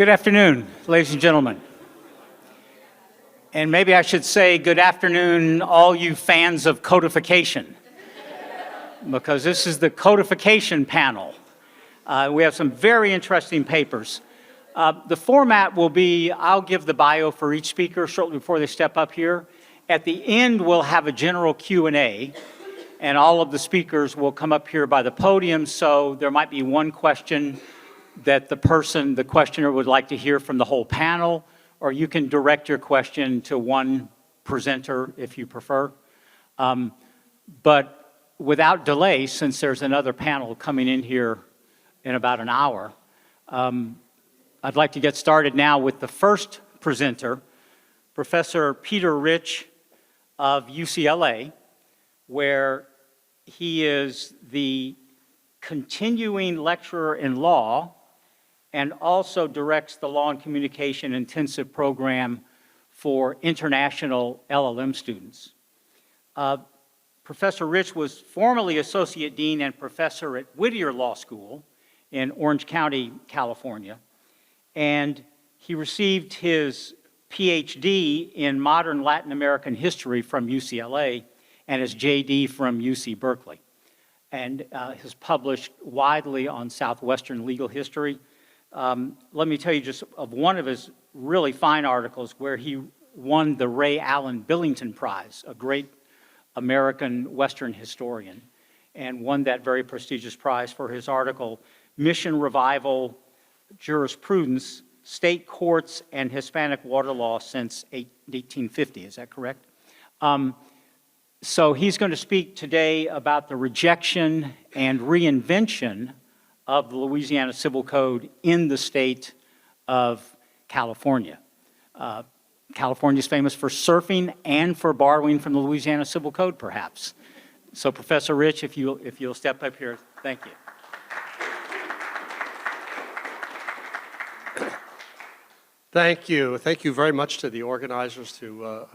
Good afternoon, ladies and gentlemen. And maybe I should say good afternoon, all you fans of codification, because this is the codification panel. We have some very interesting papers. The format will be, I'll give the bio for each speaker shortly before they step up here. At the end, we'll have a general Q&A, and all of the speakers will come up here by the podium, so there might be one question that the questioner would like to hear from the whole panel, or you can direct your question to one presenter if you prefer. But without delay, since there's another panel coming in here in about an hour, I'd like to get started now with the first presenter, Professor Peter Rich of UCLA, where he is the continuing lecturer in law and also directs the Law and Communication Intensive Program for international LLM students. Professor Rich was formerly Associate Dean and Professor at Whittier Law School in Orange County, California, and he received his PhD in Modern Latin American History from UCLA and his JD from UC Berkeley, and has published widely on Southwestern legal history. Let me tell you just of one of his really fine articles where he won the Ray Allen Billington Prize, a great American Western historian, and won that very prestigious prize for his article, Mission Revival Jurisprudence, State Courts and Hispanic Water Law Since 1850. Is that correct? So he's going to speak today about the rejection and reinvention of the Louisiana Civil Code in the state of California. California is famous for surfing and for borrowing from the Louisiana Civil Code, perhaps. So Professor Rich, if you'll step up here, thank you. Thank you. Thank you very much to the organizers, to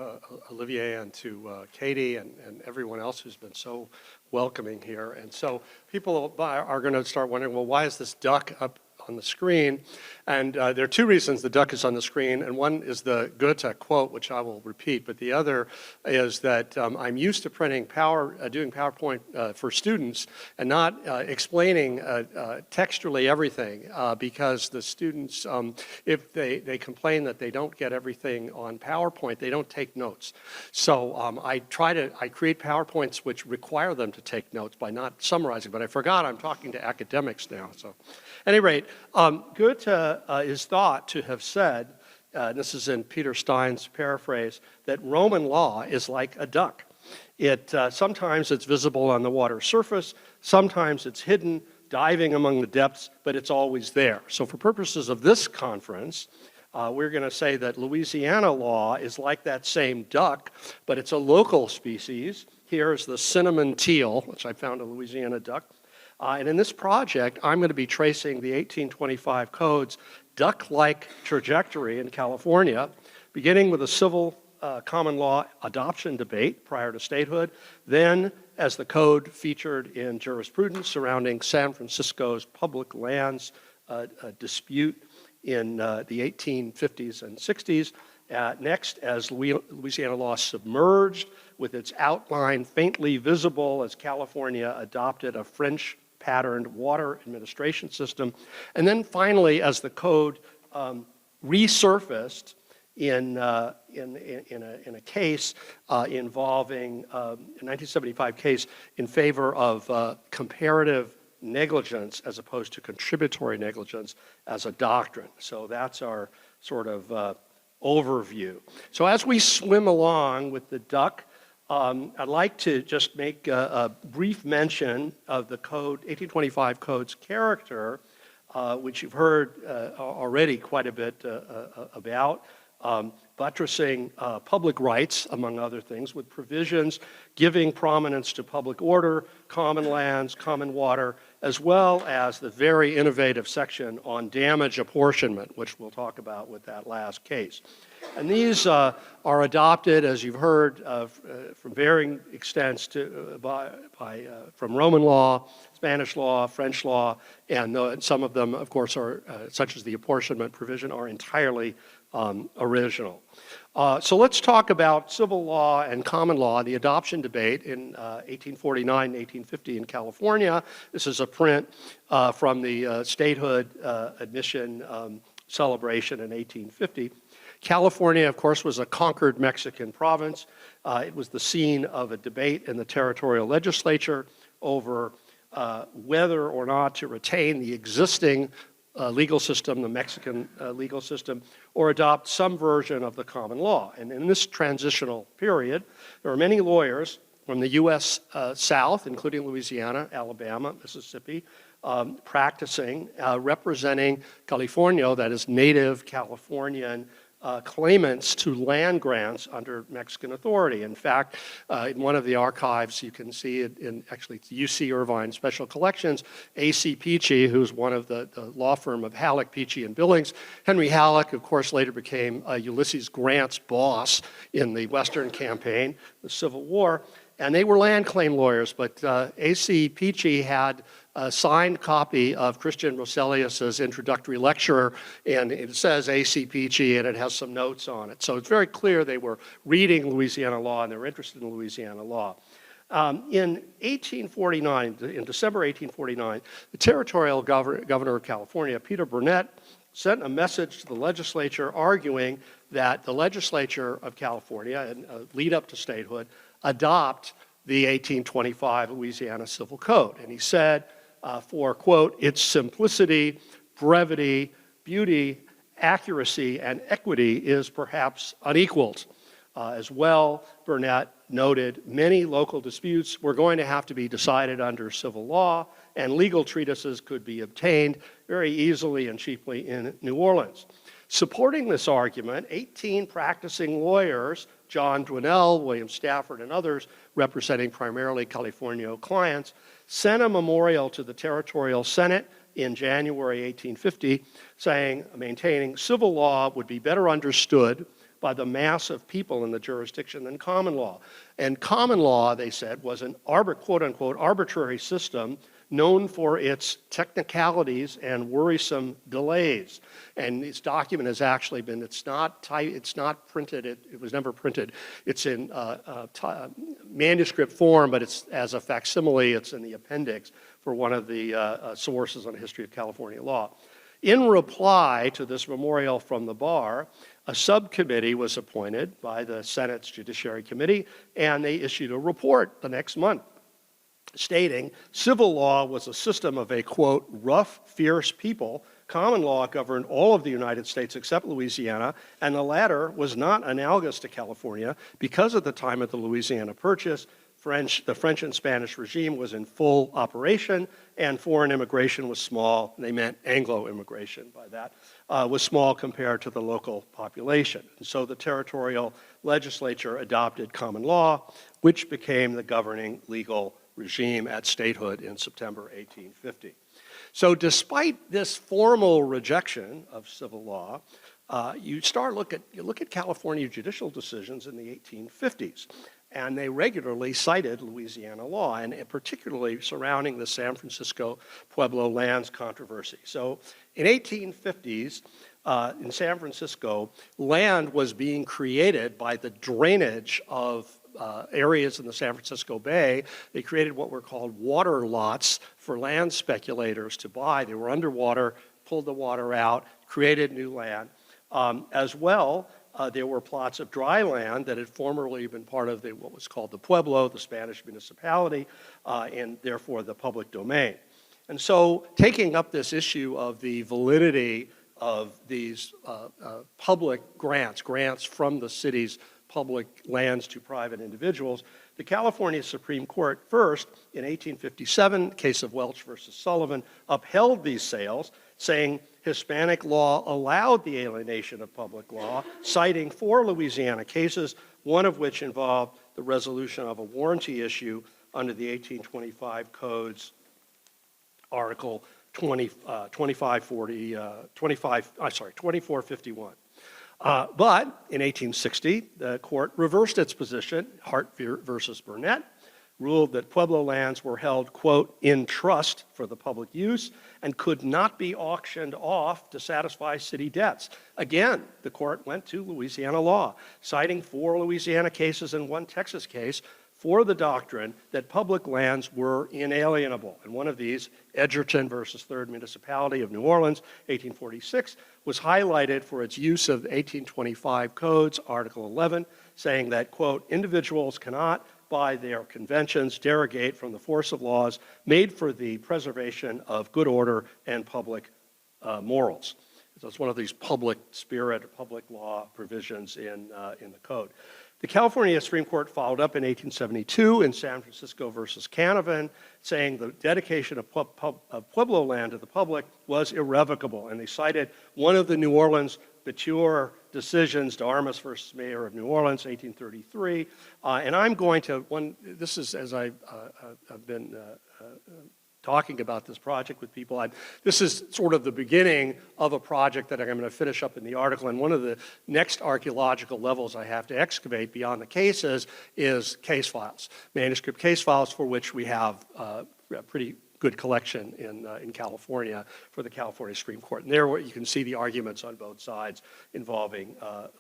Olivier and to Katie and everyone else who's been so welcoming here. And so people are going to start wondering, well, why is this duck up on the screen? And there are two reasons the duck is on the screen, and one is the Goethe quote, which I will repeat, but the other is that I'm used to printing doing PowerPoint for students and not explaining textually everything because the students, if they complain that they don't get everything on PowerPoint, they don't take notes. So I create PowerPoints which require them to take notes by not summarizing, but I forgot I'm talking to academics now. So at any rate, Goethe is thought to have said, this is in Peter Stein's paraphrase, that Roman law is like a duck. Sometimes it's visible on the water surface, sometimes it's hidden, diving among the depths, but it's always there. So for purposes of this conference, we're going to say that Louisiana law is like that same duck, but it's a local species. Here is the cinnamon teal, which I found a Louisiana duck. And in this project, I'm going to be tracing the 1825 Code's duck-like trajectory in California, beginning with a civil common law adoption debate prior to statehood, then as the code featured in jurisprudence surrounding San Francisco's public lands dispute in the 1850s and 60s, next as Louisiana law submerged with its outline faintly visible as California adopted a French patterned water administration system, and then finally as the code resurfaced in a case involving a 1975 case in favor of comparative negligence as opposed to contributory negligence as a doctrine. So that's our sort of overview. So as we swim along with the duck, I'd like to just make a brief mention of the code, 1825 Code's character, which you've heard already quite a bit about, buttressing public rights, among other things, with provisions giving prominence to public order, common lands, common water, as well as the very innovative section on damage apportionment, which we'll talk about with that last case. And these are adopted, as you've heard, from varying extents from Roman law, Spanish law, French law, and some of them, of course, are, such as the apportionment provision, are entirely original. So let's talk about civil law and common law, the adoption debate in 1849 and 1850 in California. This is a print from the statehood admission celebration in 1850. California, of course, was a conquered Mexican province. It was the scene of a debate in the territorial legislature over whether or not to retain the existing legal system, the Mexican legal system, or adopt some version of the common law. And in this transitional period, there were many lawyers from the U.S. South, including Louisiana, Alabama, Mississippi, practicing, representing California, that is native Californian claimants to land grants under Mexican authority. In fact, in one of the archives, you can see it in, actually, it's UC Irvine Special Collections, A.C. Peachy, who's one of the law firm of Halleck, Peachy, and Billings. Henry Halleck, of course, later became Ulysses Grant's boss in the Western campaign, the Civil War. And they were land claim lawyers, but A.C. Peachy had a signed copy of Christian Roselius's introductory lecture, and it says A.C. Peachy, and it has some notes on it. So it's very clear they were reading Louisiana law, and they were interested in Louisiana law. In 1849, in December 1849, the territorial governor of California, Peter Burnett, sent a message to the legislature arguing that the legislature of California, and lead up to statehood, adopt the 1825 Louisiana Civil Code. And he said, for, quote, its simplicity, brevity, beauty, accuracy, and equity is perhaps unequaled. As well, Burnett noted, many local disputes were going to have to be decided under civil law, and legal treatises could be obtained very easily and cheaply in New Orleans. Supporting this argument, 18 practicing lawyers, John Dwinell, William Stafford, and others, representing primarily California clients, sent a memorial to the Territorial Senate in January 1850 saying, maintaining civil law would be better understood by the mass of people in the jurisdiction than common law. And common law, they said, was an quote-unquote arbitrary system known for its technicalities and worrisome delays. And this document has actually been, it's not printed, it was never printed. It's in manuscript form, but it's as a facsimile, it's in the appendix for one of the sources on the history of California law. In reply to this memorial from the bar, a subcommittee was appointed by the Senate's Judiciary Committee, and they issued a report the next month stating civil law was a system of a, quote, rough, fierce people. Common law governed all of the United States except Louisiana, and the latter was not analogous to California because at the time of the Louisiana Purchase, the French and Spanish regime was in full operation, and foreign immigration was small. They meant Anglo immigration by that, was small compared to the local population. And so the territorial legislature adopted common law, which became the governing legal regime at statehood in September 1850. So despite this formal rejection of civil law, you look at California judicial decisions in the 1850s, and they regularly cited Louisiana law, and particularly surrounding the San Francisco Pueblo lands controversy. So in 1850s, in San Francisco, land was being created by the drainage of areas in the San Francisco Bay. They created what were called water lots for land speculators to buy. They were underwater, pulled the water out, created new land. As well, there were plots of dry land that had formerly been part of what was called the Pueblo, the Spanish municipality, and therefore the public domain. And so taking up this issue of the validity of these public grants from the city's public lands to private individuals, the California Supreme Court first, in 1857, case of Welch versus Sullivan, upheld these sales, saying Hispanic law allowed the alienation of public law, citing 4 Louisiana cases, one of which involved the resolution of a warranty issue under the 1825 Code's Article 2451. But in 1860, the court reversed its position, Hart versus Burnett, ruled that Pueblo lands were held, quote, in trust for the public use and could not be auctioned off to satisfy city debts. Again, the court went to Louisiana law, citing 4 Louisiana cases and 1 Texas case for the doctrine that public lands were inalienable. And one of these, Edgerton versus Third Municipality of New Orleans, 1846, was highlighted for its use of the 1825 codes, Article 11, saying that, quote, individuals cannot, by their conventions, derogate from the force of laws made for the preservation of good order and public morals. So it's one of these public spirit or public law provisions in the code. The California Supreme Court followed up in 1872 in San Francisco versus Canavan, saying the dedication of Pueblo land to the public was irrevocable. And they cited one of the New Orleans Biator decisions, Darmus versus Mayor of New Orleans, 1833. And I'm going to, this is as I've been talking about this project with people. This is sort of the beginning of a project that I'm going to finish up in the article, and one of the next archaeological levels I have to excavate beyond the cases is case files, manuscript case files for which we have a pretty good collection in California for the California Supreme Court. And there you can see the arguments on both sides involving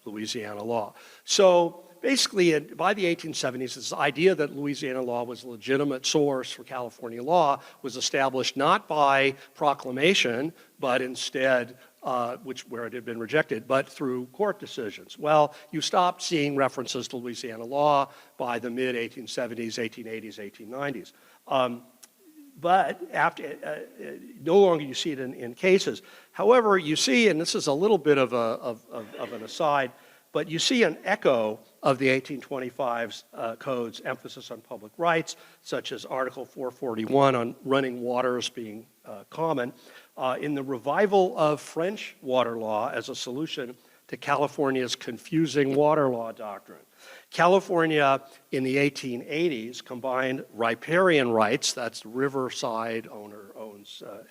Louisiana law. So basically, by the 1870s, this idea that Louisiana law was a legitimate source for California law was established not by proclamation, but instead, where it had been rejected, but through court decisions. Well, you stopped seeing references to Louisiana law by the mid-1870s, 1880s, 1890s. But after, no longer you see it in cases. However, you see, and this is a little bit of an aside, but you see an echo of the 1825's code's emphasis on public rights, such as Article 441 on running waters being common, in the revival of French water law as a solution to California's confusing water law doctrine. California in the 1880s combined riparian rights, that's riverside owner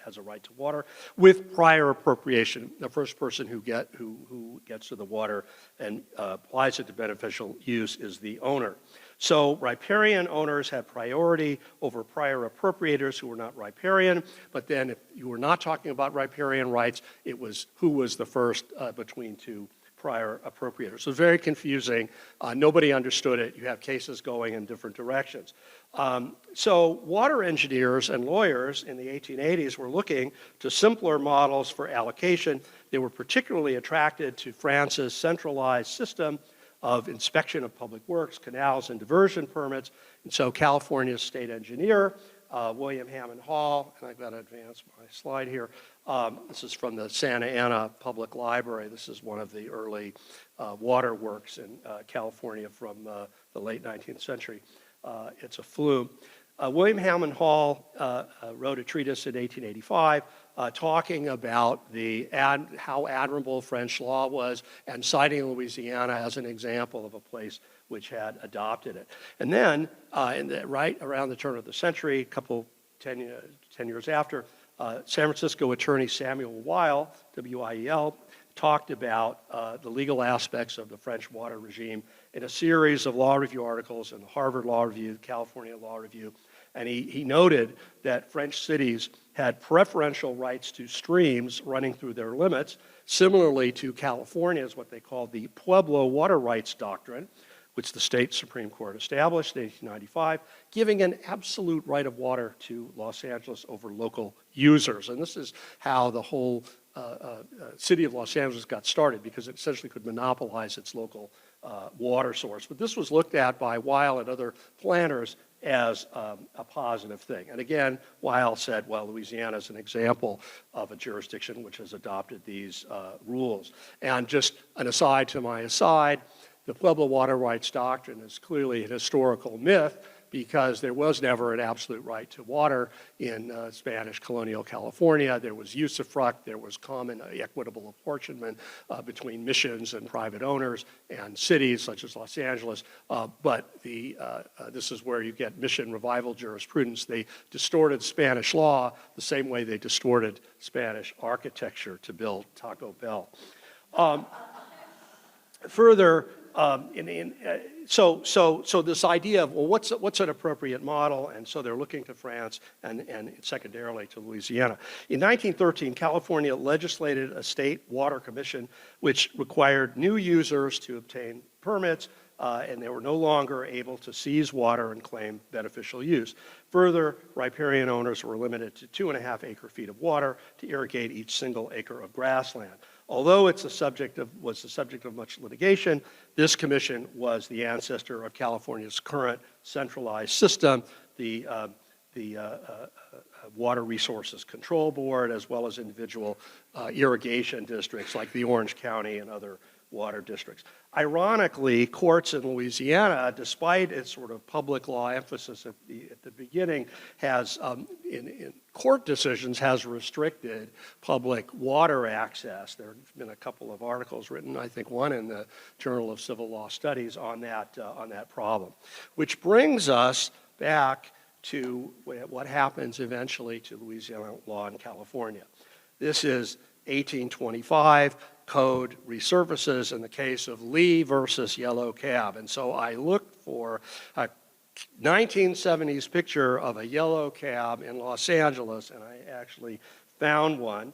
has a right to water, with prior appropriation. The first person who gets to the water and applies it to beneficial use is the owner. So riparian owners had priority over prior appropriators who were not riparian, but then if you were not talking about riparian rights, it was who was the first between 2 prior appropriators. So very confusing. Nobody understood it. You have cases going in different directions. So water engineers and lawyers in the 1880s were looking to simpler models for allocation. They were particularly attracted to France's centralized system of inspection of public works, canals, and diversion permits. And so California's state engineer, William Hammond Hall, and I've got to advance my slide here. This is from the Santa Ana Public Library. This is one of the early water works in California from the late 19th century. It's a flume. William Hammond Hall wrote a treatise in 1885 talking about how admirable French law was and citing Louisiana as an example of a place which had adopted it. And then, right around the turn of the century, 10 years after, San Francisco attorney Samuel Weil, W-I-E-L, talked about the legal aspects of the French water regime in a series of law review articles in the Harvard Law Review, California Law Review, and he noted that French cities had preferential rights to streams running through their limits, similarly to California's what they called the Pueblo water rights doctrine, which the state Supreme Court established in 1895, giving an absolute right of water to Los Angeles over local users. And this is how the whole city of Los Angeles got started, because it essentially could monopolize its local water source. But this was looked at by Weil and other planners as a positive thing. And again, Weil said, well, Louisiana is an example of a jurisdiction which has adopted these rules. And just an aside to my aside, the Pueblo water rights doctrine is clearly an historical myth, because there was never an absolute right to water in Spanish colonial California. There was usufruct, there was common equitable apportionment between missions and private owners and cities such as Los Angeles, but this is where you get mission revival jurisprudence. They distorted Spanish law the same way they distorted Spanish architecture to build Taco Bell. Further, So this idea of, well, what's an appropriate model? And so they're looking to France and secondarily to Louisiana. In 1913, California legislated a state water commission which required new users to obtain permits, and they were no longer able to seize water and claim beneficial use. Further, riparian owners were limited to 2.5 acre-feet of water to irrigate each single acre of grassland. Although was the subject of much litigation, this commission was the ancestor of California's current centralized system, the Water Resources Control Board, as well as individual irrigation districts like the Orange County and other water districts. Ironically, courts in Louisiana, despite its sort of public law emphasis at the beginning, has, in court decisions, has restricted public water access. There have been a couple of articles written, I think one in the Journal of Civil Law Studies on that problem. Which brings us back to what happens eventually to Louisiana law in California. This is 1825. Code resurfaces in the case of Lee versus Yellow Cab. And so I looked for a 1970s picture of a yellow cab in Los Angeles, and I actually found one.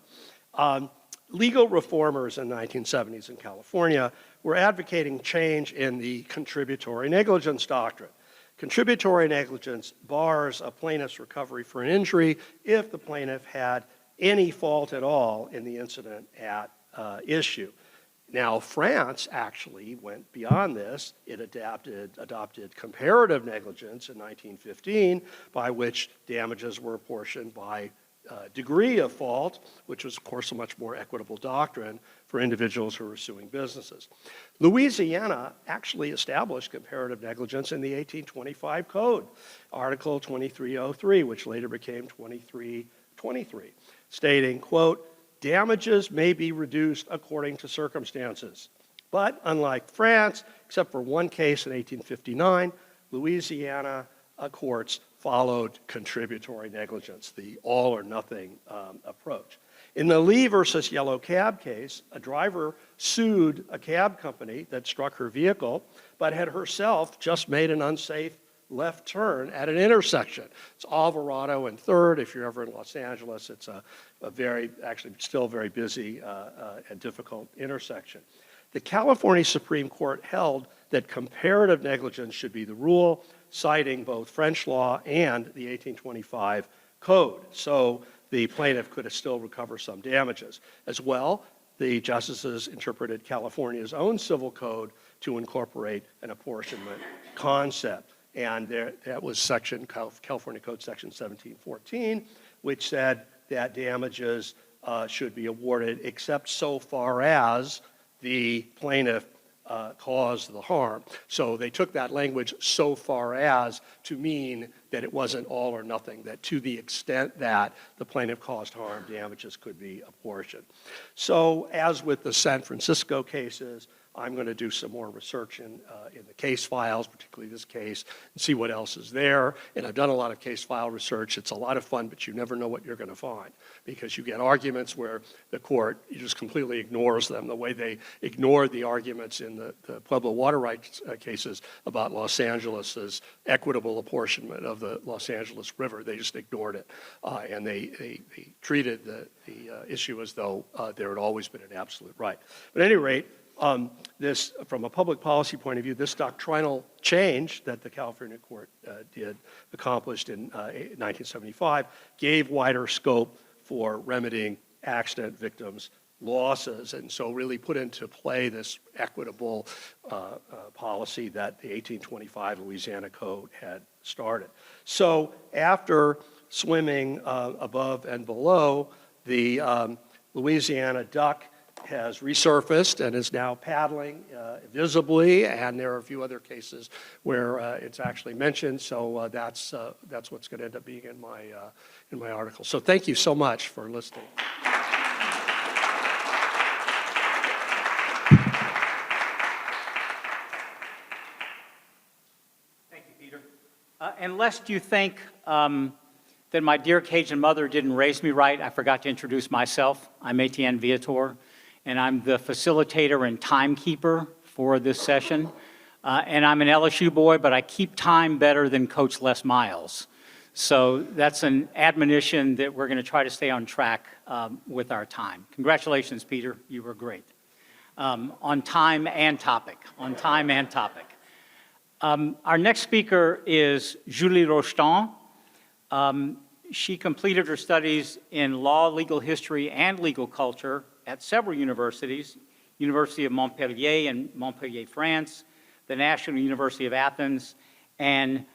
Legal reformers in the 1970s in California were advocating change in the contributory negligence doctrine. Contributory negligence bars a plaintiff's recovery for an injury if the plaintiff had any fault at all in the incident at issue. Now, France actually went beyond this. It adopted comparative negligence in 1915, by which damages were apportioned by degree of fault, which was, of course, a much more equitable doctrine for individuals who were suing businesses. Louisiana actually established comparative negligence in the 1825 Code, Article 2303, which later became 2323, stating, quote, damages may be reduced according to circumstances. But unlike France, except for one case in 1859, Louisiana courts followed contributory negligence, the all or nothing approach. In the Lee versus Yellow Cab case, a driver sued a cab company that struck her vehicle, but had herself just made an unsafe left turn at an intersection. It's Alvarado and 3rd. If you're ever in Los Angeles, it's a very, actually still very busy and difficult intersection. The California Supreme Court held that comparative negligence should be the rule, citing both French law and the 1825 Code. So the plaintiff could still recover some damages. As well, the justices interpreted California's own civil code to incorporate an apportionment concept. And that was California Code Section 1714, which said that damages should be awarded except so far as the plaintiff caused the harm. So they took that language so far as to mean that it wasn't all or nothing, that to the extent that the plaintiff caused harm, damages could be apportioned. So as with the San Francisco cases, I'm going to do some more research in the case files, particularly this case, and see what else is there. And I've done a lot of case file research. It's a lot of fun, but you never know what you're going to find because you get arguments where the court just completely ignores them, the way they ignored the arguments in the Pueblo water rights cases about Los Angeles's equitable apportionment of the Los Angeles River. They just ignored it, and they treated the issue as though there had always been an absolute right. But at any rate, this, from a public policy point of view, this doctrinal change that the California court accomplished in 1975, gave wider scope for remedying accident victims' losses, and so really put into play this equitable policy that the 1825 Louisiana Code had started. So after swimming above and below, the Louisiana duck has resurfaced and is now paddling visibly, and there are a few other cases where it's actually mentioned. So that's what's going to end up being in my article. So thank you so much for listening. Thank you, Peter. And lest you think that my dear Cajun mother didn't raise me right, I forgot to introduce myself. I'm Etienne Viator, and I'm the facilitator and timekeeper for this session. And I'm an LSU boy, but I keep time better than Coach Les Miles. So that's an admonition that we're going to try to stay on track with our time. Congratulations, Peter. You were great. On time and topic. On time and topic. Our next speaker is Julie Rocheton. She completed her studies in law, legal history, and legal culture at several universities, University of Montpellier in Montpellier, France, the National University of Athens, and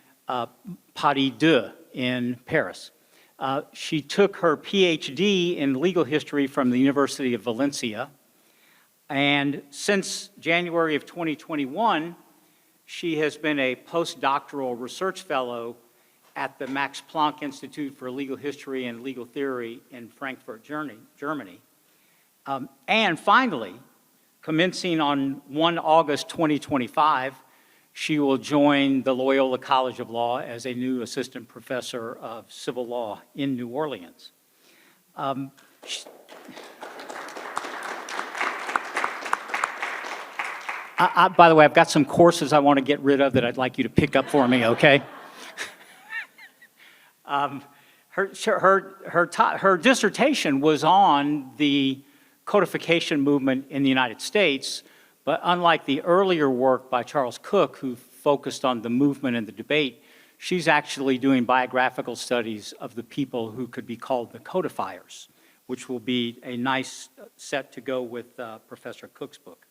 Paris 2 in Paris. She took her PhD in legal history from the University of Valencia, and since January of 2021, she has been a postdoctoral research fellow at the Max Planck Institute for Legal History and Legal Theory in Frankfurt, Germany. And finally, commencing on 1 August 2025, she will join the Loyola College of Law as a new assistant professor of civil law in New Orleans. By the way, I've got some courses I want to get rid of that I'd like you to pick up for me, okay? Her dissertation was on the codification movement in the United States, but unlike the earlier work by Charles Cook, who focused on the movement and the debate, she's actually doing biographical studies of the people who could be called the Codifiers, which will be a nice set to go with Professor Cook's book.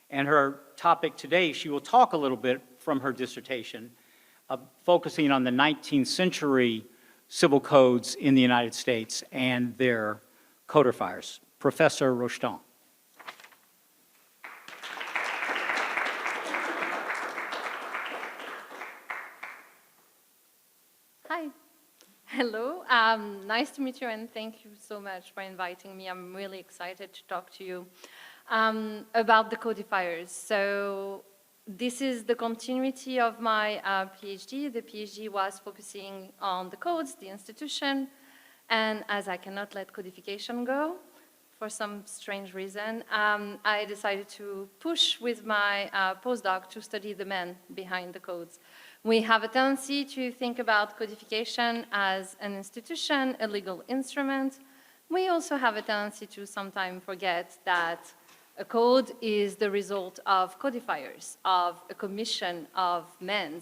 And her topic today, she will talk a little bit from her dissertation, focusing on the 19th century civil codes in the United States and their codifiers. Professor Rocheton. Hi. Hello. Nice to meet you, and thank you so much for inviting me. I'm really excited to talk to you about the codifiers. So this is the continuity of my PhD. The PhD was focusing on the codes, the institution, and as I cannot let codification go for some strange reason, I decided to push with my postdoc to study the men behind the codes. We have a tendency to think about codification as an institution, a legal instrument. We also have a tendency to sometimes forget that a code is the result of codifiers, of a commission of men.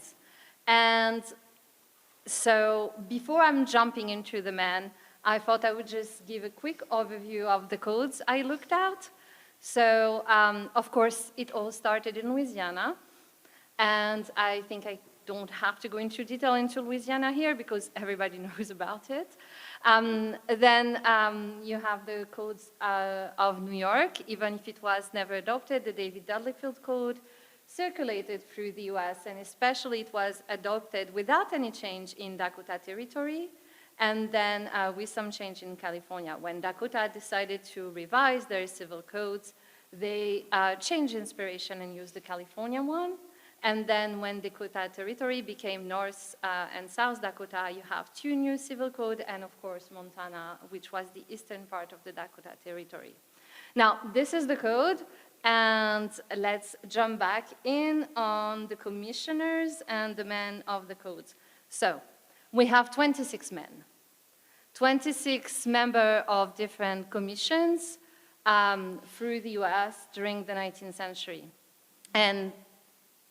And so before I'm jumping into the men, I thought I would just give a quick overview of the codes I looked at. So, of course, it all started in Louisiana. And I think I don't have to go into detail into Louisiana here because everybody knows about it. Then you have the codes of New York, even if it was never adopted, the David Dudley-Field Code circulated through the US, and especially it was adopted without any change in Dakota Territory, and then with some change in California. When Dakota decided to revise their civil codes, they changed inspiration and used the California one. And then when Dakota Territory became North and South Dakota, you have two new civil codes, and of course Montana, which was the eastern part of the Dakota Territory. Now, this is the code, and let's jump back in on the commissioners and the men of the codes. So, we have 26 men, 26 members of different commissions through the US during the 19th century. And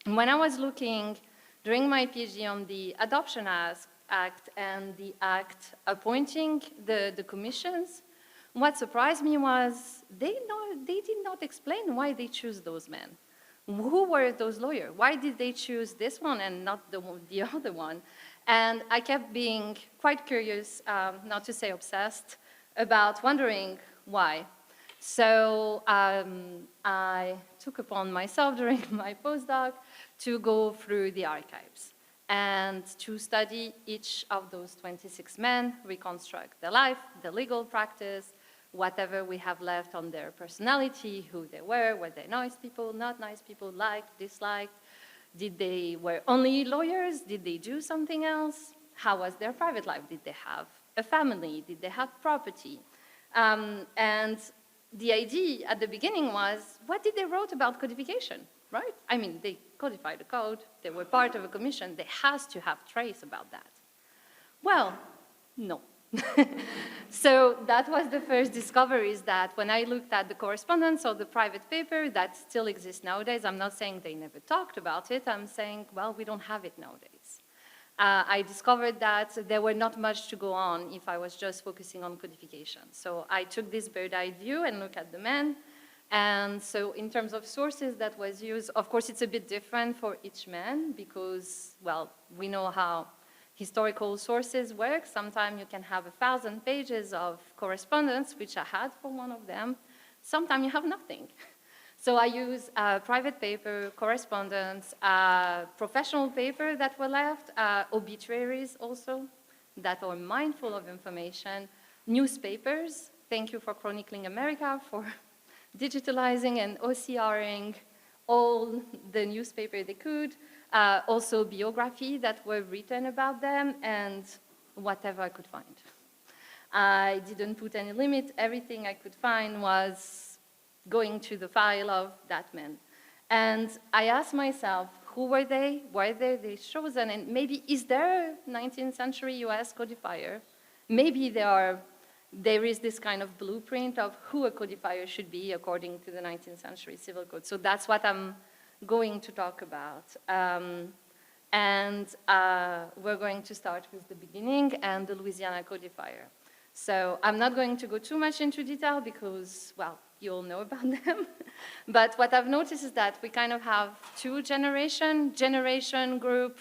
when I was looking during my PhD on the Adoption Act and the act appointing the commissions, what surprised me was they did not explain why they choose those men. Who were those lawyers? Why did they choose this one and not the other one? And I kept being quite curious, not to say obsessed, about wondering why. So I took upon myself during my postdoc to go through the archives and to study each of those 26 men, reconstruct their life, the legal practice, whatever we have left on their personality, who they were they nice people, not nice people, liked, disliked, were only lawyers, did they do something else, how was their private life, did they have a family, did they have property, and the idea at the beginning was, what did they wrote about codification, right? I mean, they codified the code, they were part of a commission, they has to have trace about that. Well, no. So that was the first discovery, is that when I looked at the correspondence or the private paper that still exists nowadays, I'm not saying they never talked about it, I'm saying, well, we don't have it nowadays. I discovered that there were not much to go on if I was just focusing on codification. So I took this bird-eye view and looked at the man. And so in terms of sources that was used, of course, it's a bit different for each man because, well, we know how historical sources work. Sometimes you can have 1,000 pages of correspondence, which I had for one of them. Sometimes you have nothing. So I use private paper, correspondence, professional paper that were left, obituaries also that are mindful of information, newspapers. Thank you for Chronicling America for digitalizing and OCRing all the newspaper they could. Also biography that were written about them and whatever I could find. I didn't put any limit. Everything I could find was going to the file of that man. And I asked myself, who were they? Why were they chosen? And maybe, is there a 19th century US codifier? Maybe there is this kind of blueprint of who a codifier should be according to the 19th century civil code. So that's what I'm going to talk about. We're going to start with the beginning and the Louisiana codifier. So I'm not going to go too much into detail because, well, you all know about them. But what I've noticed is that we kind of have two generation, group,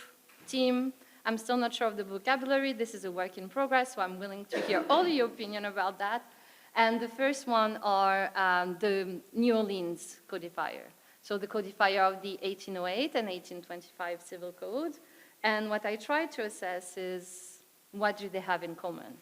team. I'm still not sure of the vocabulary. This is a work in progress, so I'm willing to hear all your opinion about that. And the first one are the New Orleans codifier. So the codifier of the 1808 and 1825 civil code. And what I try to assess is, what do they have in common?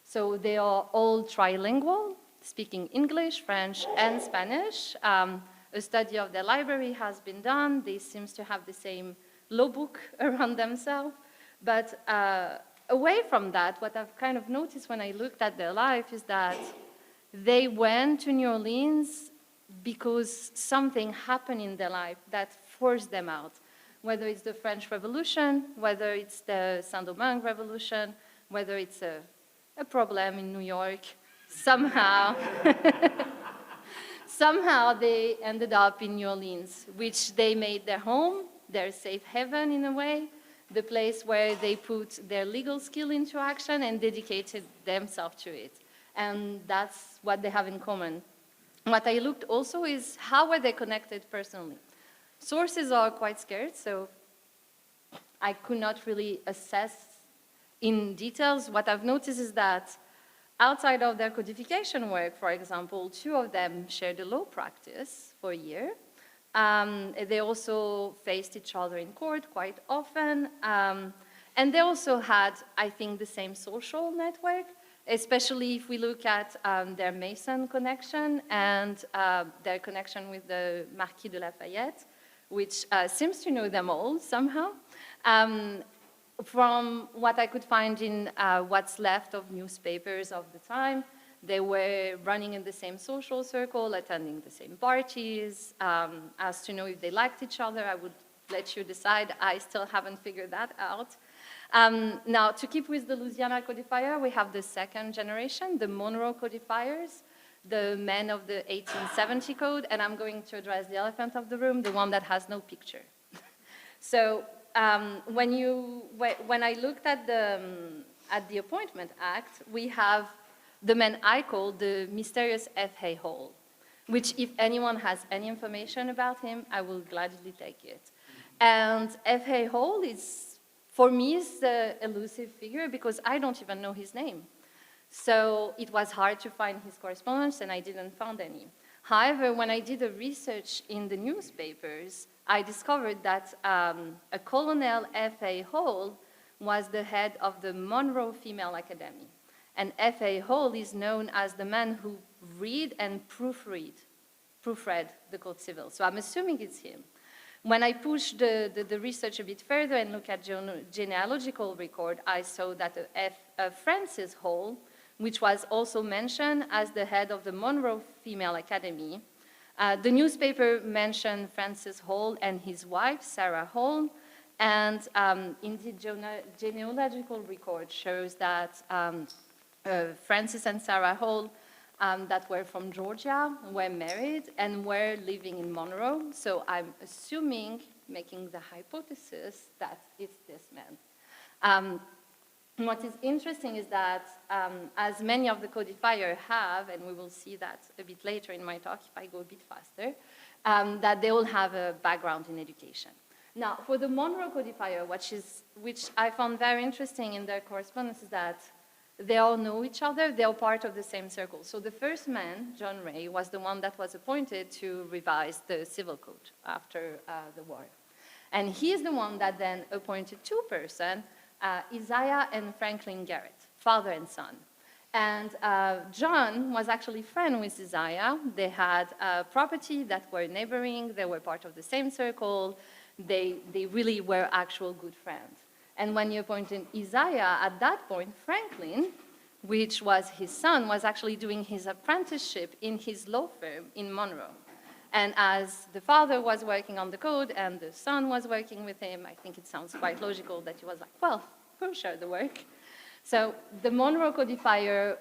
So they are all trilingual, speaking English, French, and Spanish. A study of their library has been done. They seem to have the same law book around themselves. But away from that, what I've kind of noticed when I looked at their life is that they went to New Orleans because something happened in their life that forced them out. Whether it's the French Revolution, whether it's the Saint-Domingue Revolution, whether it's a problem in New York, somehow, somehow they ended up in New Orleans, which they made their home, their safe haven in a way, the place where they put their legal skill into action and dedicated themselves to it. And that's what they have in common. What I looked also is how were they connected personally. Sources are quite scarce, so I could not really assess in details. What I've noticed is that outside of their codification work, for example, two of them shared a law practice for a year. They also faced each other in court quite often. And they also had, I think, the same social network, especially if we look at their Mason connection and their connection with the Marquis de Lafayette, which seems to know them all somehow. From what I could find in what's left of newspapers of the time, they were running in the same social circle, attending the same parties. As to know if they liked each other, I would let you decide. I still haven't figured that out. Now, to keep with the Louisiana codifier, we have the second generation, the Monroe codifiers, the men of the 1870 code, and I'm going to address the elephant of the room, the one that has no picture. So when I looked at the Appointment Act, we have the man I call the mysterious F.A. Hall, which if anyone has any information about him, I will gladly take it. And F.A. Hall is, for me, is the elusive figure because I don't even know his name. So it was hard to find his correspondence and I didn't find any. However, when I did a research in the newspapers, I discovered that a Colonel F.A. Hall was the head of the Monroe Female Academy. And F.A. Hall is known as the man who read and proofread the Code Civil. So I'm assuming it's him. When I pushed the research a bit further and looked at genealogical record, I saw that Francis Hall which was also mentioned as the head of the Monroe Female Academy. The newspaper mentioned Francis Hall and his wife, Sarah Hall, and indeed genealogical record shows that Francis and Sarah Hall that were from Georgia were married and were living in Monroe. So I'm assuming, making the hypothesis, that it's this man. What is interesting is that, as many of the codifiers have, and we will see that a bit later in my talk if I go a bit faster, that they all have a background in education. Now, for the Monroe codifier, which I found very interesting in their correspondence, is that they all know each other, they are part of the same circle. So the first man, John Ray, was the one that was appointed to revise the civil code after the war. And he is the one that then appointed two persons, Isaiah and Franklin Garrett, father and son. And John was actually friend with Isaiah. They had property that were neighboring, they were part of the same circle, they really were actual good friends. And when you appointed Isaiah, at that point, Franklin, which was his son, was actually doing his apprenticeship in his law firm in Monroe. And as the father was working on the code and the son was working with him, I think it sounds quite logical that he was like, well, we'll share the work. So the Monroe codifier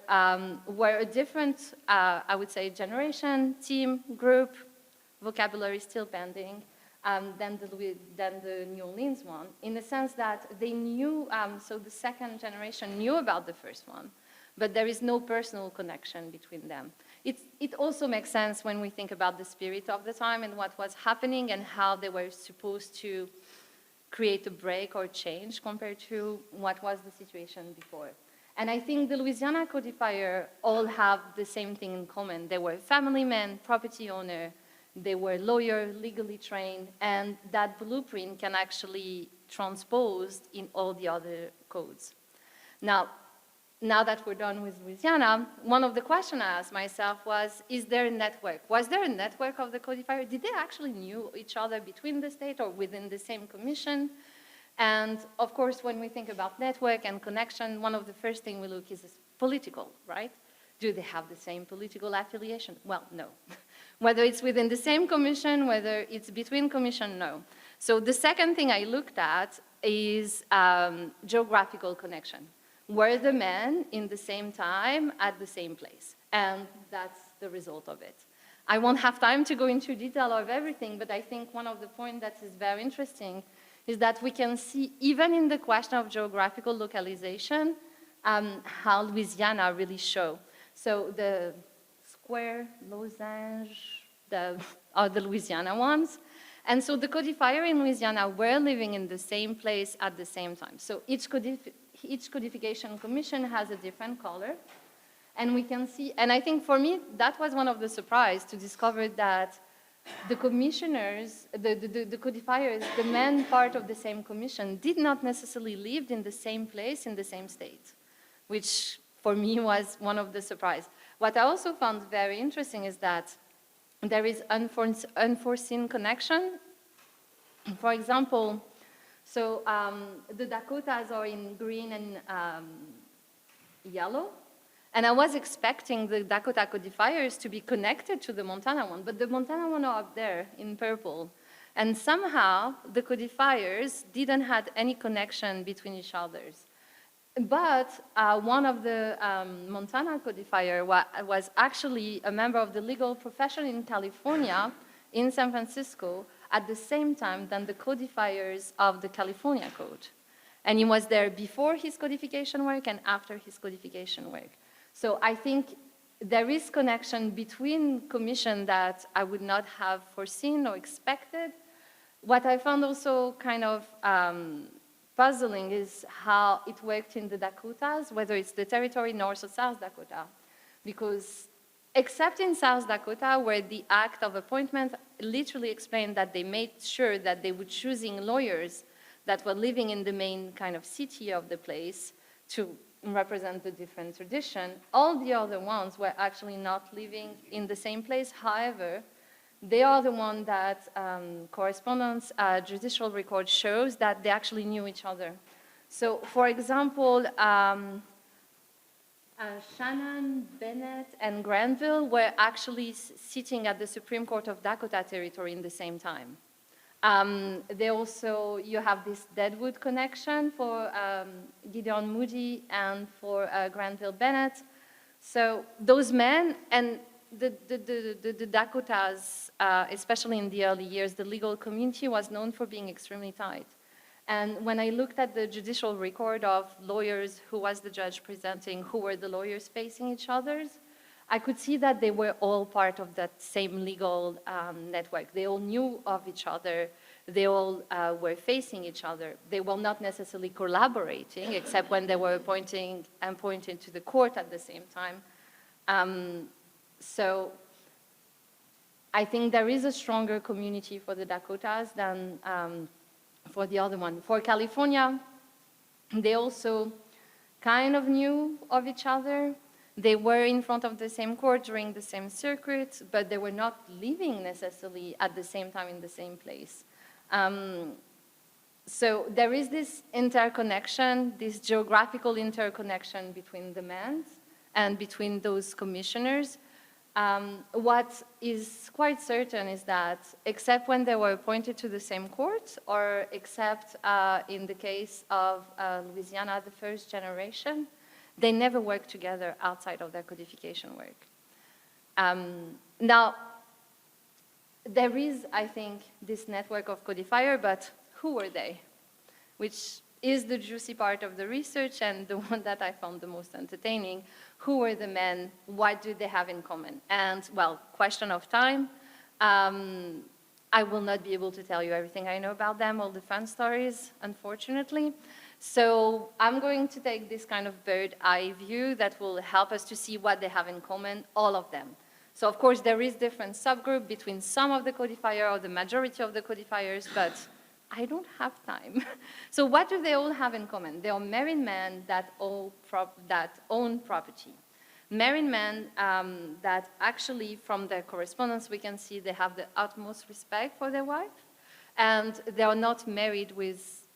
were a different, I would say, generation, team, group, vocabulary still pending, than the New Orleans one, in the sense that they knew, so the second generation knew about the first one, but there is no personal connection between them. It also makes sense when we think about the spirit of the time and what was happening and how they were supposed to create a break or change compared to what was the situation before. And I think the Louisiana codifier all have the same thing in common. They were family men, property owner, they were lawyer, legally trained, and that blueprint can actually transpose in all the other codes. Now that we're done with Louisiana, one of the questions I asked myself was, is there a network? Was there a network of the codifier? Did they actually knew each other between the state or within the same commission? And of course, when we think about network and connection, one of the first things we look is political, right? Do they have the same political affiliation? Well, no. Whether it's within the same commission, whether it's between commission, no. So the second thing I looked at is geographical connection. Were the men in the same time at the same place? And that's the result of it. I won't have time to go into detail of everything, but I think one of the points that is very interesting is that we can see, even in the question of geographical localization, how Louisiana really show. So the square, losange, are the Louisiana ones. And so the codifier in Louisiana were living in the same place at the same time. So each codification commission has a different color. And we can see, and I think for me, that was one of the surprises to discover that the commissioners, the codifiers, the men part of the same commission did not necessarily live in the same place in the same state, which for me was one of the surprises. What I also found very interesting is that there is unforeseen connection. For example, so the Dakotas are in green and yellow, and I was expecting the Dakota codifiers to be connected to the Montana one, but the Montana one are up there in purple. And somehow the codifiers didn't have any connection between each others. But one of the Montana codifier was actually a member of the legal profession in California, in San Francisco, at the same time than the codifiers of the California Code. And he was there before his codification work and after his codification work. So I think there is connection between commissions that I would not have foreseen or expected. What I found also kind of puzzling is how it worked in the Dakotas, whether it's the territory North or South Dakota. Because except in South Dakota, where the act of appointment literally explained that they made sure that they were choosing lawyers that were living in the main kind of city of the place to represent the different tradition, all the other ones were actually not living in the same place. However, they are the one that correspondence, judicial record shows that they actually knew each other. So, for example, Shannon, Bennett, and Granville were actually sitting at the Supreme Court of Dakota Territory in the same time. They also, you have this Deadwood connection for Gideon Moody and for Granville Bennett. So those men, and the Dakotas, especially in the early years, the legal community was known for being extremely tight. And when I looked at the judicial record of lawyers, who was the judge presenting, who were the lawyers facing each other, I could see that they were all part of that same legal network. They all knew of each other. They all were facing each other. They were not necessarily collaborating, except when they were pointing to the court at the same time. So I think there is a stronger community for the Dakotas than for the other one. For California, they also kind of knew of each other. They were in front of the same court during the same circuit, but they were not living necessarily at the same time in the same place. So there is this interconnection, this geographical interconnection between the men and between those commissioners. What is quite certain is that, except when they were appointed to the same court, or except in the case of Louisiana, the first generation, they never worked together outside of their codification work. Now, there is, I think, this network of codifier, but who were they? Which is the juicy part of the research and the one that I found the most entertaining. Who were the men? What do they have in common? And, well, question of time. I will not be able to tell you everything I know about them, all the fun stories, unfortunately. So I'm going to take this kind of bird eye view that will help us to see what they have in common, all of them. So, of course, there is different subgroup between some of the codifiers or the majority of the codifiers, but I don't have time. So what do they all have in common? They are married men that own property. Married men that actually, from their correspondence, we can see they have the utmost respect for their wife, and they are not married with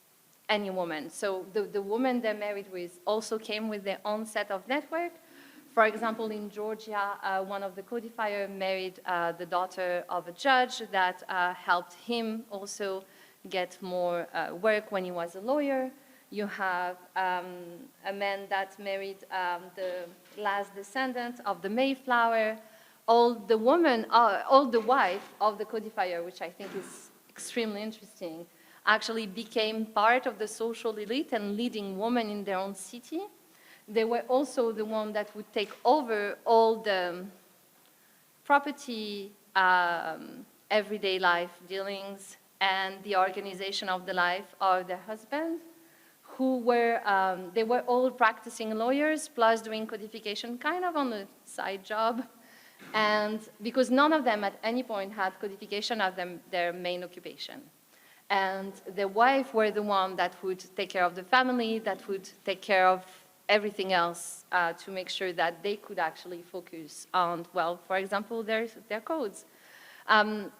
any woman. So the woman they're married with also came with their own set of network. For example, in Georgia, one of the codifiers married the daughter of a judge that helped him also get more work when he was a lawyer. You have a man that married the last descendant of the Mayflower. All the wife of the codifier, which I think is extremely interesting, actually became part of the social elite and leading women in their own city. They were also the one that would take over all the property, everyday life dealings, and the organization of the life of their husband, who were, they were all practicing lawyers, plus doing codification kind of on a side job. And because none of them at any point had codification as their main occupation. And the wife were the one that would take care of the family, that would take care of everything else to make sure that they could actually focus on, well, for example, their codes.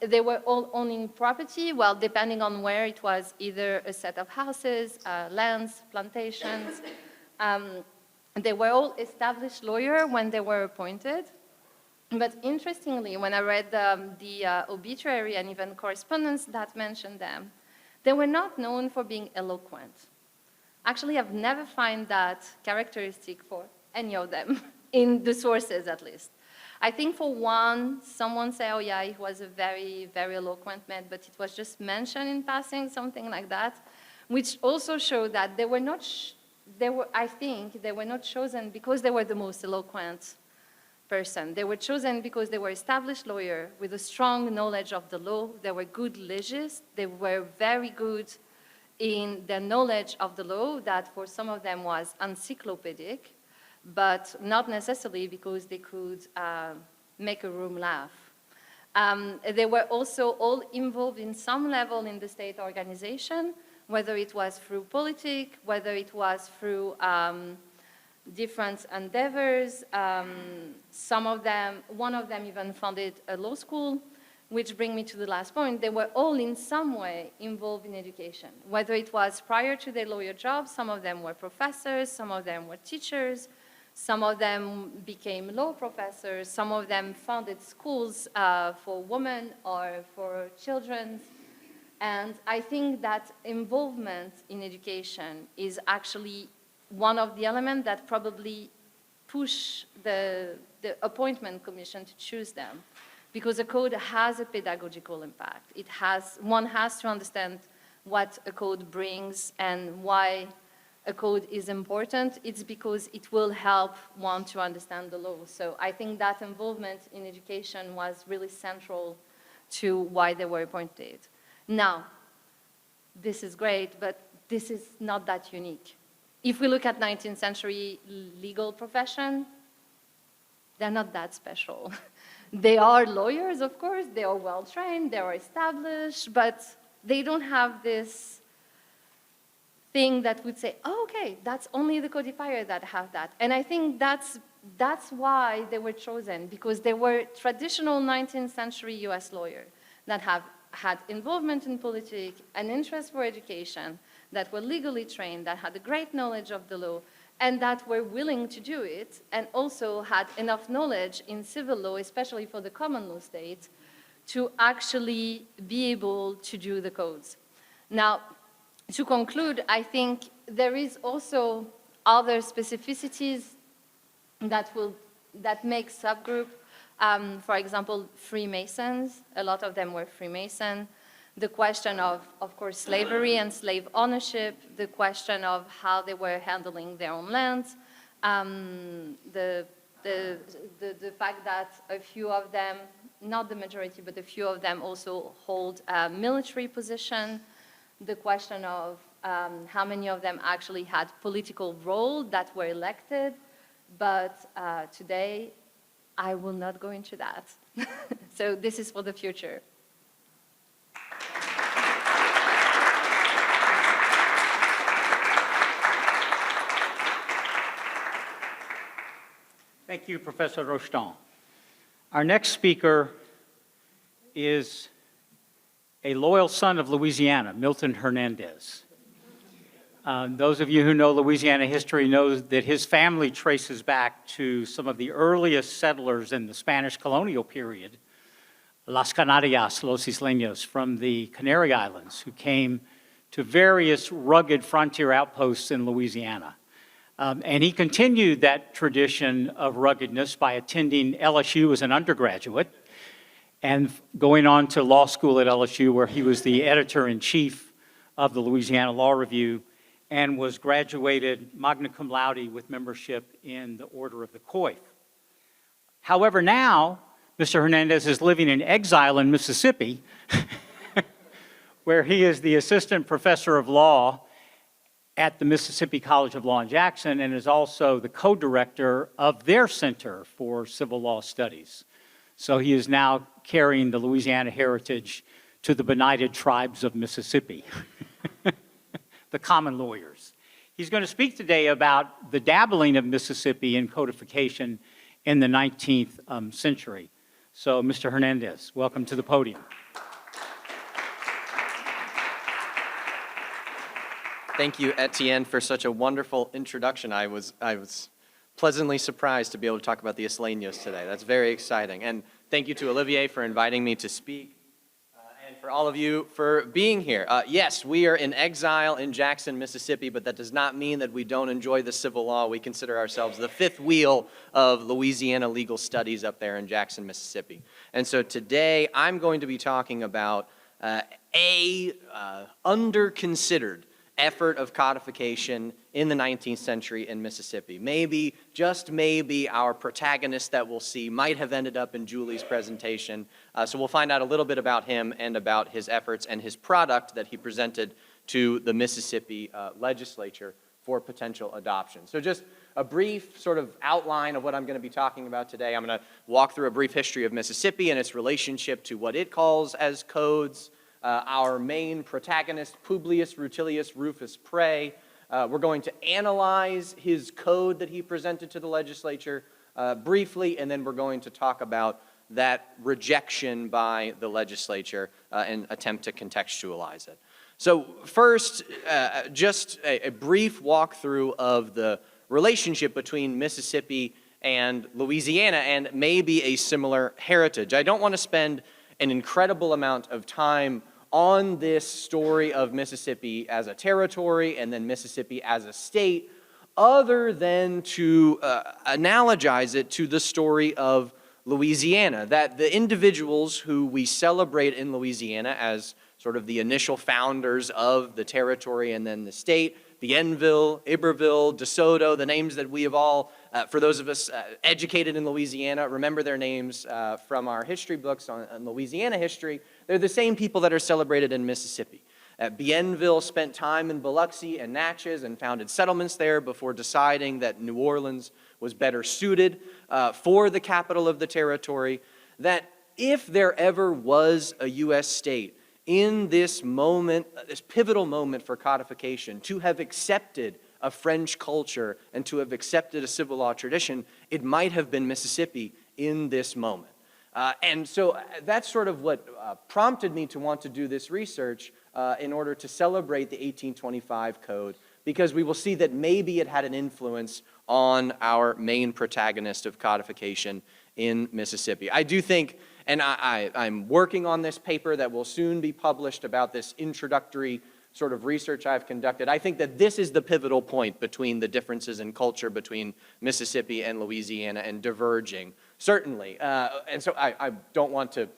They were all owning property, well, depending on where it was, either a set of houses, lands, plantations. They were all established lawyers when they were appointed. But interestingly, when I read the obituary and even correspondence that mentioned them, they were not known for being eloquent. Actually, I've never found that characteristic for any of them, in the sources at least. I think for one, someone said, oh yeah, he was a very, very eloquent man, but it was just mentioned in passing, something like that, which also showed that they were not, I think they were not chosen because they were the most eloquent person. They were chosen because they were established lawyers with a strong knowledge of the law. They were good legists. They were very good in their knowledge of the law that for some of them was encyclopedic, but not necessarily because they could make a room laugh. They were also all involved in some level in the state organization, whether it was through politics, whether it was through different endeavors. Some of them, one of them even founded a law school, which brings me to the last point. They were all in some way involved in education, whether it was prior to their lawyer job. Some of them were professors, some of them were teachers, Some of them became law professors. Some of them founded schools for women or for children. And I think that involvement in education is actually one of the elements that probably push the appointment commission to choose them, because a code has a pedagogical impact. One has to understand what a code brings and why a code is important. It's because it will help one to understand the law. So I think that involvement in education was really central to why they were appointed. Now, this is great, but this is not that unique. If we look at 19th century legal profession, they're not that special. They are lawyers, of course, they are well-trained, they are established, but they don't have this thing that would say, oh, okay, that's only the codifier that have that. And I think that's why they were chosen, because they were traditional 19th century US lawyers that have had involvement in politics, an interest for education, that were legally trained, that had a great knowledge of the law, and that were willing to do it, and also had enough knowledge in civil law, especially for the common law state, to actually be able to do the codes. Now, to conclude, I think there is also other specificities that make subgroup. For example, Freemasons, a lot of them were Freemason. The question of course, slavery and slave ownership, the question of how they were handling their own lands, the fact that a few of them, not the majority, but a few of them also hold a military position, the question of how many of them actually had political role that were elected, but today, I will not go into that. So this is for the future. Thank you, Professor Rocheton. Our next speaker is a loyal son of Louisiana, Milton Hernandez. Those of you who know Louisiana history know that his family traces back to some of the earliest settlers in the Spanish colonial period, Las Canarias, Los Isleños, from the Canary Islands, who came to various rugged frontier outposts in Louisiana. And he continued that tradition of ruggedness by attending LSU as an undergraduate and going on to law school at LSU, where he was the editor-in-chief of the Louisiana Law Review and was graduated magna cum laude with membership in the Order of the Coif. However, now, Mr. Hernandez is living in exile in Mississippi, where he is the assistant professor of law at the Mississippi College of Law in Jackson and is also the co-director of their Center for Civil Law Studies. So he is now carrying the Louisiana heritage to the benighted tribes of Mississippi, the common lawyers. He's going to speak today about the dabbling of Mississippi in codification in the 19th century. So, Mr. Hernandez, welcome to the podium. Thank you, Etienne, for such a wonderful introduction. I was pleasantly surprised to be able to talk about the Isleños today. That's very exciting. And thank you to Olivier for inviting me to speak, and for all of you for being here. Yes, we are in exile in Jackson, Mississippi, but that does not mean that we don't enjoy the civil law. We consider ourselves the fifth wheel of Louisiana legal studies up there in Jackson, Mississippi. And so today I'm going to be talking about under-considered effort of codification in the 19th century in Mississippi. Maybe, just maybe, our protagonist that we'll see might have ended up in Julie's presentation. So we'll find out a little bit about him and about his efforts and his product that he presented to the Mississippi legislature for potential adoption. So just a brief sort of outline of what I'm going to be talking about today. I'm going to walk through a brief history of Mississippi and its relationship to what it calls as codes. Our main protagonist, Publius Rutilius Rufus Prey. We're going to analyze his code that he presented to the legislature briefly, and then we're going to talk about that rejection by the legislature and attempt to contextualize it. So first, just a brief walkthrough of the relationship between Mississippi and Louisiana and maybe a similar heritage. I don't want to spend an incredible amount of time on this story of Mississippi as a territory and then Mississippi as a state, other than to analogize it to the story of Louisiana, that the individuals who we celebrate in Louisiana as sort of the initial founders of the territory and then the state, Bienville, Iberville, DeSoto, the names that we have all, for those of us educated in Louisiana, remember their names from our history books on Louisiana history. They're the same people that are celebrated in Mississippi. Bienville spent time in Biloxi and Natchez and founded settlements there before deciding that New Orleans was better suited for the capital of the territory. That if there ever was a U.S. state in this moment, this pivotal moment for codification, to have accepted a French culture and to have accepted a civil law tradition, it might have been Mississippi in this moment. And so that's sort of what prompted me to want to do this research in order to celebrate the 1825 Code, because we will see that maybe it had an influence on our main protagonist of codification in Mississippi. I do think, and I'm working on this paper that will soon be published about this introductory sort of research I've conducted. I think that this is the pivotal point between the differences in culture between Mississippi and Louisiana and diverging, certainly. And so I don't want to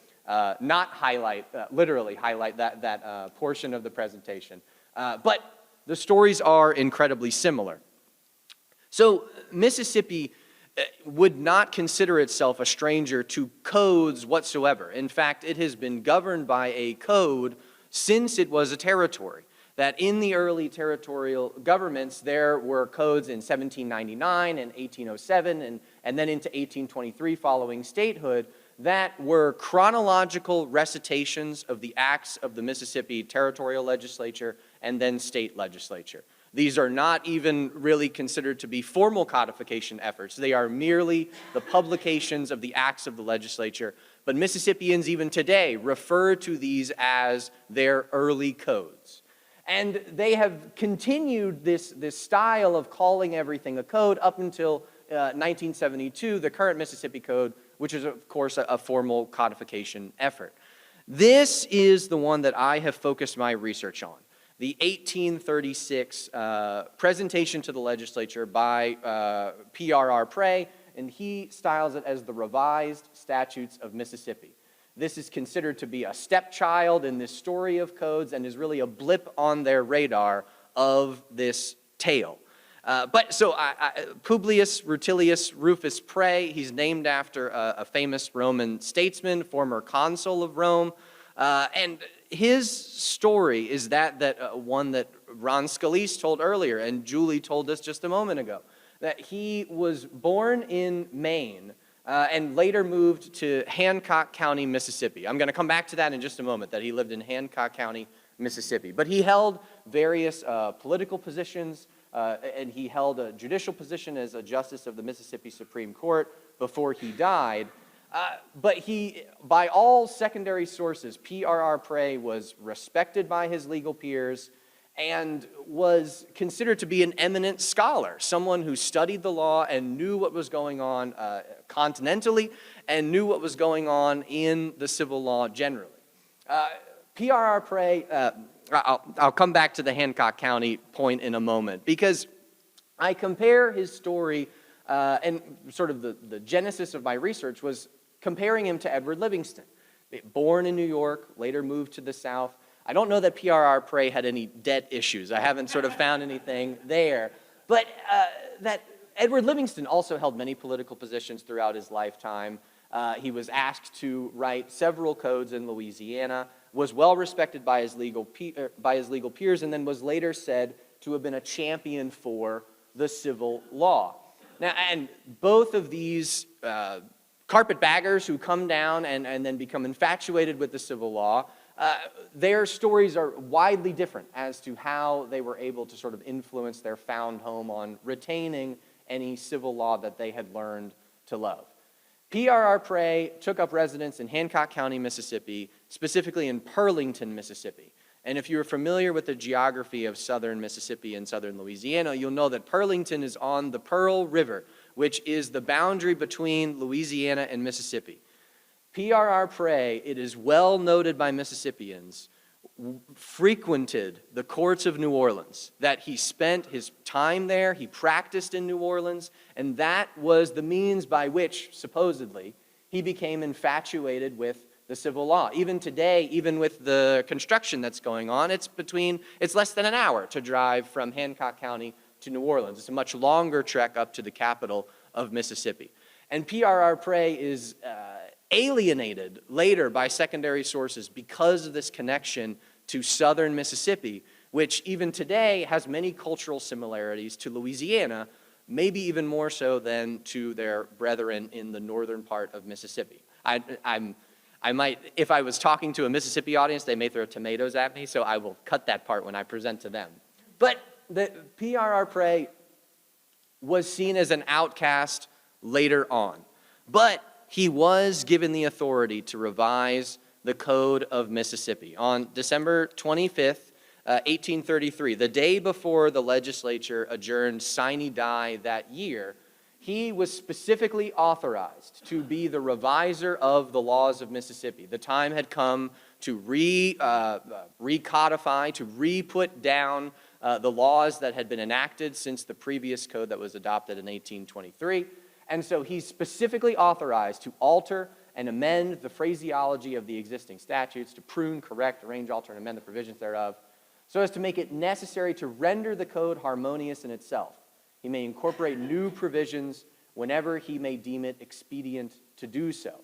not highlight, literally highlight that portion of the presentation. But the stories are incredibly similar. So Mississippi would not consider itself a stranger to codes whatsoever. In fact, it has been governed by a code since it was a territory. That in the early territorial governments, there were codes in 1799 and 1807 and then into 1823 following statehood that were chronological recitations of the acts of the Mississippi territorial legislature and then state legislature. These are not even really considered to be formal codification efforts. They are merely the publications of the acts of the legislature. But Mississippians even today refer to these as their early codes. And they have continued this style of calling everything a code up until 1972, the current Mississippi Code, which is, of course, a formal codification effort. This is the one that I have focused my research on. The 1836 presentation to the legislature by P.R.R. Prey, and he styles it as the Revised Statutes of Mississippi. This is considered to be a stepchild in this story of codes and is really a blip on their radar of this tale. Publius Rutilius Rufus Prey, he's named after a famous Roman statesman, former consul of Rome, and his story is that one that Ron Scalise told earlier, and Julie told us just a moment ago, that he was born in Maine and later moved to Hancock County, Mississippi. I'm going to come back to that in just a moment, that he lived in Hancock County, Mississippi. But he held various political positions, and he held a judicial position as a justice of the Mississippi Supreme Court before he died. But he, by all secondary sources, P.R.R. Prey was respected by his legal peers and was considered to be an eminent scholar, someone who studied the law and knew what was going on continentally and knew what was going on in the civil law generally. P.R.R. Prey, I'll come back to the Hancock County point in a moment, because I compare his story, and sort of the genesis of my research was comparing him to Edward Livingston. Born in New York, later moved to the South. I don't know that P.R.R. Prey had any debt issues. I haven't sort of found anything there. But that Edward Livingston also held many political positions throughout his lifetime. He was asked to write several codes in Louisiana, was well respected by his legal peers, and then was later said to have been a champion for the civil law. Now, and both of these carpetbaggers who come down and then become infatuated with the civil law, their stories are widely different as to how they were able to sort of influence their found home on retaining any civil law that they had learned to love. P.R.R. Prey took up residence in Hancock County, Mississippi, specifically in Pearlington, Mississippi. And if you're familiar with the geography of southern Mississippi and southern Louisiana, you'll know that Pearlington is on the Pearl River, which is the boundary between Louisiana and Mississippi. P.R.R. Prey, it is well noted by Mississippians, frequented the courts of New Orleans, that he spent his time there, he practiced in New Orleans, and that was the means by which, supposedly, he became infatuated with the civil law. Even today, even with the construction that's going on, it's less than an hour to drive from Hancock County to New Orleans. It's a much longer trek up to the capital of Mississippi. And P.R.R. Prey is alienated later by secondary sources because of this connection to southern Mississippi, which even today has many cultural similarities to Louisiana, maybe even more so than to their brethren in the northern part of Mississippi. I might, if I was talking to a Mississippi audience, they may throw tomatoes at me, so I will cut that part when I present to them. But the P.R.R. Prey was seen as an outcast later on. But he was given the authority to revise the Code of Mississippi. On December 25th, 1833, the day before the legislature adjourned sine die that year, he was specifically authorized to be the reviser of the laws of Mississippi. The time had come to recodify, to re-put down the laws that had been enacted since the previous code that was adopted in 1823. And so he's specifically authorized to alter and amend the phraseology of the existing statutes, to prune, correct, arrange, alter, and amend the provisions thereof, so as to make it necessary to render the code harmonious in itself. He may incorporate new provisions whenever he may deem it expedient to do so.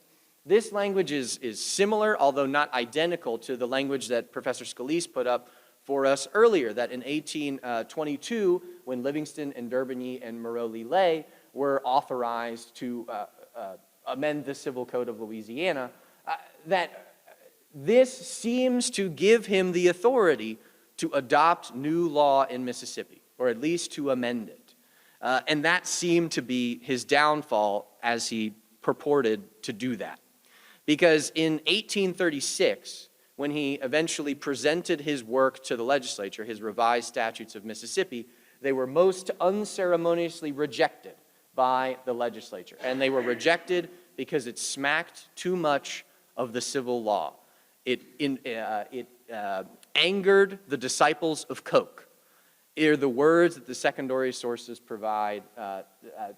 This language is similar, although not identical, to the language that Professor Scalise put up for us earlier, that in 1822, when Livingston and D'Urbigny and Moreau-Lillet were authorized to amend the Civil Code of Louisiana, that this seems to give him the authority to adopt new law in Mississippi, or at least to amend it. And that seemed to be his downfall as he purported to do that. Because in 1836, when he eventually presented his work to the legislature, his revised statutes of Mississippi, they were most unceremoniously rejected by the legislature. And they were rejected because it smacked too much of the civil law. It angered the disciples of Coke. Are the words that the secondary sources provide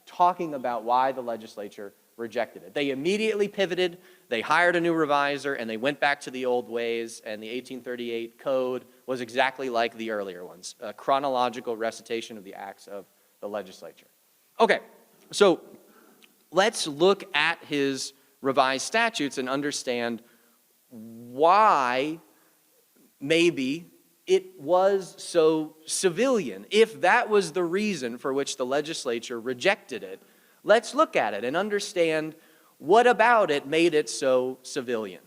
talking about why the legislature rejected it. They immediately pivoted, they hired a new reviser, and they went back to the old ways, and the 1838 code was exactly like the earlier ones, a chronological recitation of the acts of the legislature. Okay, so let's look at his revised statutes and understand why maybe it was so civilian. If that was the reason for which the legislature rejected it, let's look at it and understand what about it made it so civilian.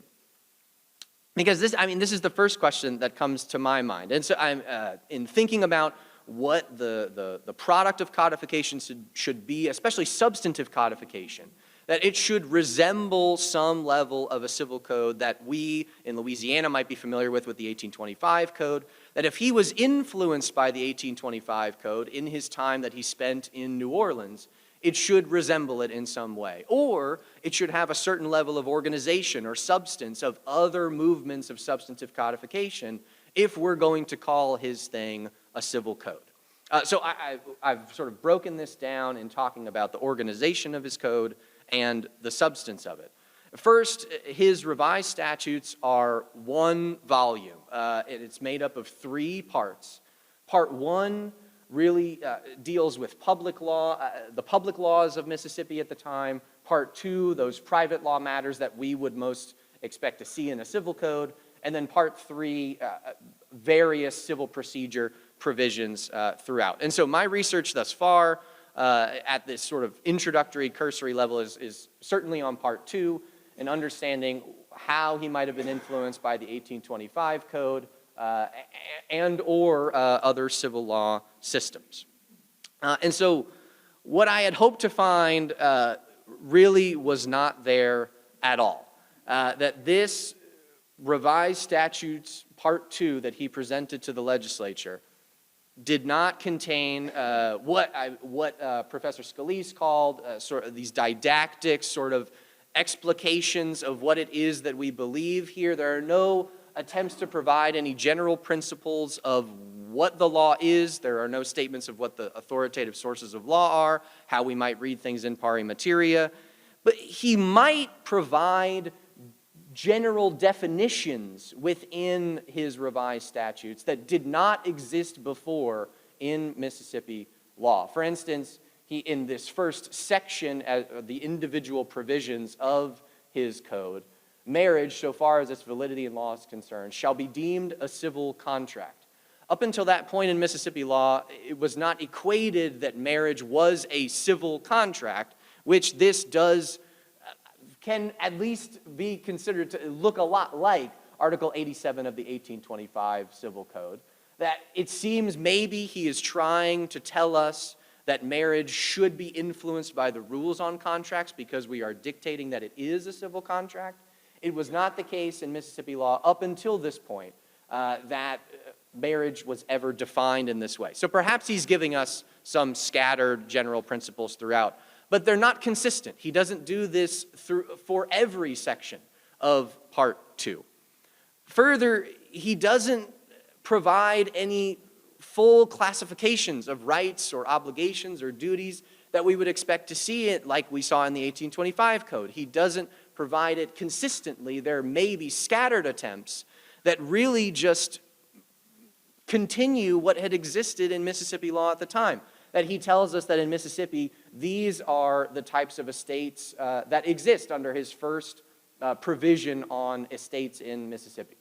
Because this is the first question that comes to my mind. And so I'm in thinking about what the product of codification should be, especially substantive codification, that it should resemble some level of a civil code that we in Louisiana might be familiar with the 1825 code, that if he was influenced by the 1825 code in his time that he spent in New Orleans, it should resemble it in some way. Or it should have a certain level of organization or substance of other movements of substantive codification if we're going to call his thing a civil code. So I've sort of broken this down in talking about the organization of his code and the substance of it. First, his revised statutes are one volume. It's made up of 3 parts. Part 1 really deals with public law, the public laws of Mississippi at the time. Part 2, those private law matters that we would most expect to see in a civil code. And then Part 3, various civil procedure provisions throughout. And so my research thus far at this sort of introductory, cursory level is certainly on Part 2, and understanding how he might have been influenced by the 1825 code and or other civil law systems. And so what I had hoped to find really was not there at all. That this revised statutes part 2 that he presented to the legislature did not contain what Professor Scalise called sort of these didactic sort of explications of what it is that we believe here. There are no attempts to provide any general principles of what the law is. There are no statements of what the authoritative sources of law are, how we might read things in pari materia. But he might provide general definitions within his revised statutes that did not exist before in Mississippi law. For instance, he, in this first section, the individual provisions of his code, marriage, so far as its validity in law is concerned, shall be deemed a civil contract. Up until that point in Mississippi law, it was not equated that marriage was a civil contract, which this does, can at least be considered to look a lot like Article 87 of the 1825 Civil Code. That it seems maybe he is trying to tell us that marriage should be influenced by the rules on contracts because we are dictating that it is a civil contract. It was not the case in Mississippi law up until this point that marriage was ever defined in this way. So perhaps he's giving us some scattered general principles throughout, but they're not consistent. He doesn't do this for every section of Part 2. Further, he doesn't provide any full classifications of rights or obligations or duties that we would expect to see it like we saw in the 1825 Code. He doesn't provide it consistently. There may be scattered attempts that really just continue what had existed in Mississippi law at the time. That he tells us that in Mississippi, these are the types of estates that exist under his first provision on estates in Mississippi.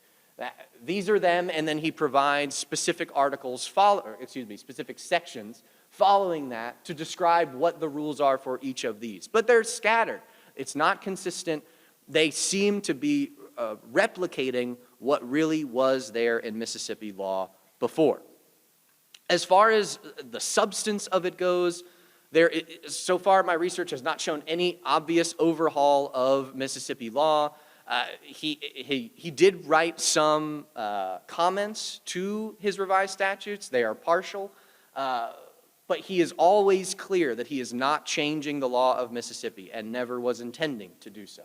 These are them, and then he provides specific articles, specific sections following that to describe what the rules are for each of these. But they're scattered. It's not consistent. They seem to be replicating what really was there in Mississippi law before. As far as the substance of it goes, so far my research has not shown any obvious overhaul of Mississippi law. He did write some comments to his revised statutes. They are partial, but he is always clear that he is not changing the law of Mississippi and never was intending to do so.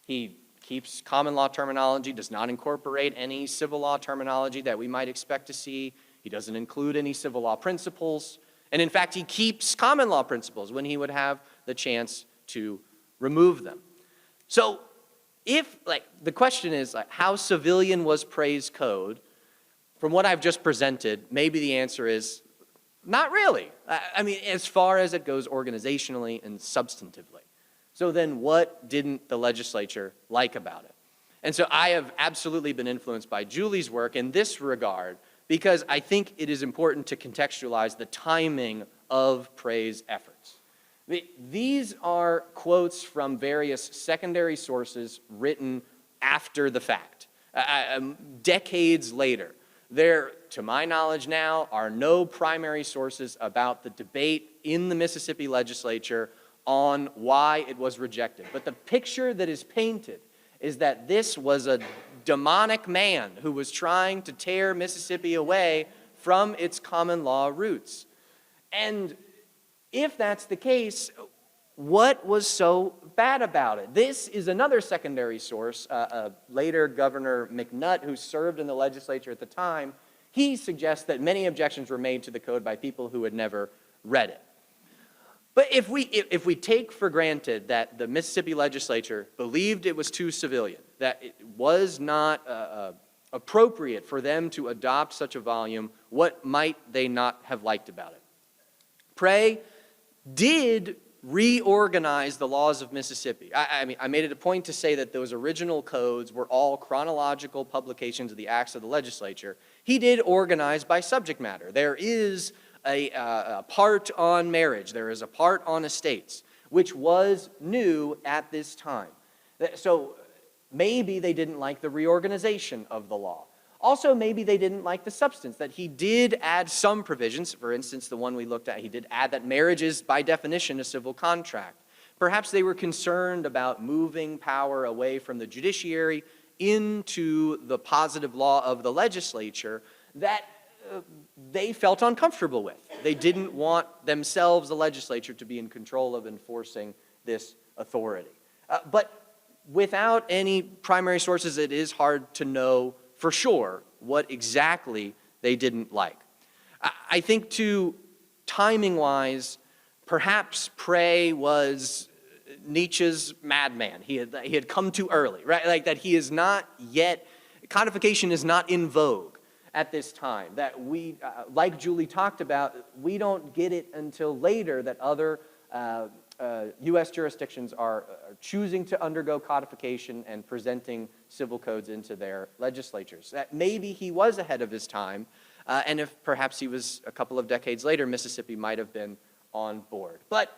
He keeps common law terminology, does not incorporate any civil law terminology that we might expect to see. He doesn't include any civil law principles. And in fact, he keeps common law principles when he would have the chance to remove them. So the question is, how civilian was Prey's code? From what I've just presented, maybe the answer is not really. I mean, as far as it goes organizationally and substantively. So then what didn't the legislature like about it? And so I have absolutely been influenced by Julie's work in this regard because I think it is important to contextualize the timing of Prey's efforts. These are quotes from various secondary sources written after the fact, decades later. There, to my knowledge now, are no primary sources about the debate in the Mississippi legislature on why it was rejected. But the picture that is painted is that this was a demonic man who was trying to tear Mississippi away from its common law roots. And if that's the case, what was so bad about it? This is another secondary source. Later, Governor McNutt, who served in the legislature at the time, he suggests that many objections were made to the code by people who had never read it. But if we take for granted that the Mississippi legislature believed it was too civilian, that it was not appropriate for them to adopt such a volume, what might they not have liked about it? Prey did reorganize the laws of Mississippi. I mean, I made it a point to say that those original codes were all chronological publications of the acts of the legislature. He did organize by subject matter. There is a part on marriage. There is a part on estates, which was new at this time. So maybe they didn't like the reorganization of the law. Also, maybe they didn't like the substance, that he did add some provisions. For instance, the one we looked at, he did add that marriage is, by definition, a civil contract. Perhaps they were concerned about moving power away from the judiciary into the positive law of the legislature that they felt uncomfortable with. They didn't want themselves, the legislature, to be in control of enforcing this authority. But without any primary sources, it is hard to know for sure what exactly they didn't like. I think, too, timing-wise, perhaps Prey was Nietzsche's madman. He had come too early, right? Like that he is not yet, codification is not in vogue at this time. That we, like Julie talked about, we don't get it until later that other U.S. jurisdictions are choosing to undergo codification and presenting civil codes into their legislatures. That maybe he was ahead of his time, and if perhaps he was a couple of decades later, Mississippi might have been on board. But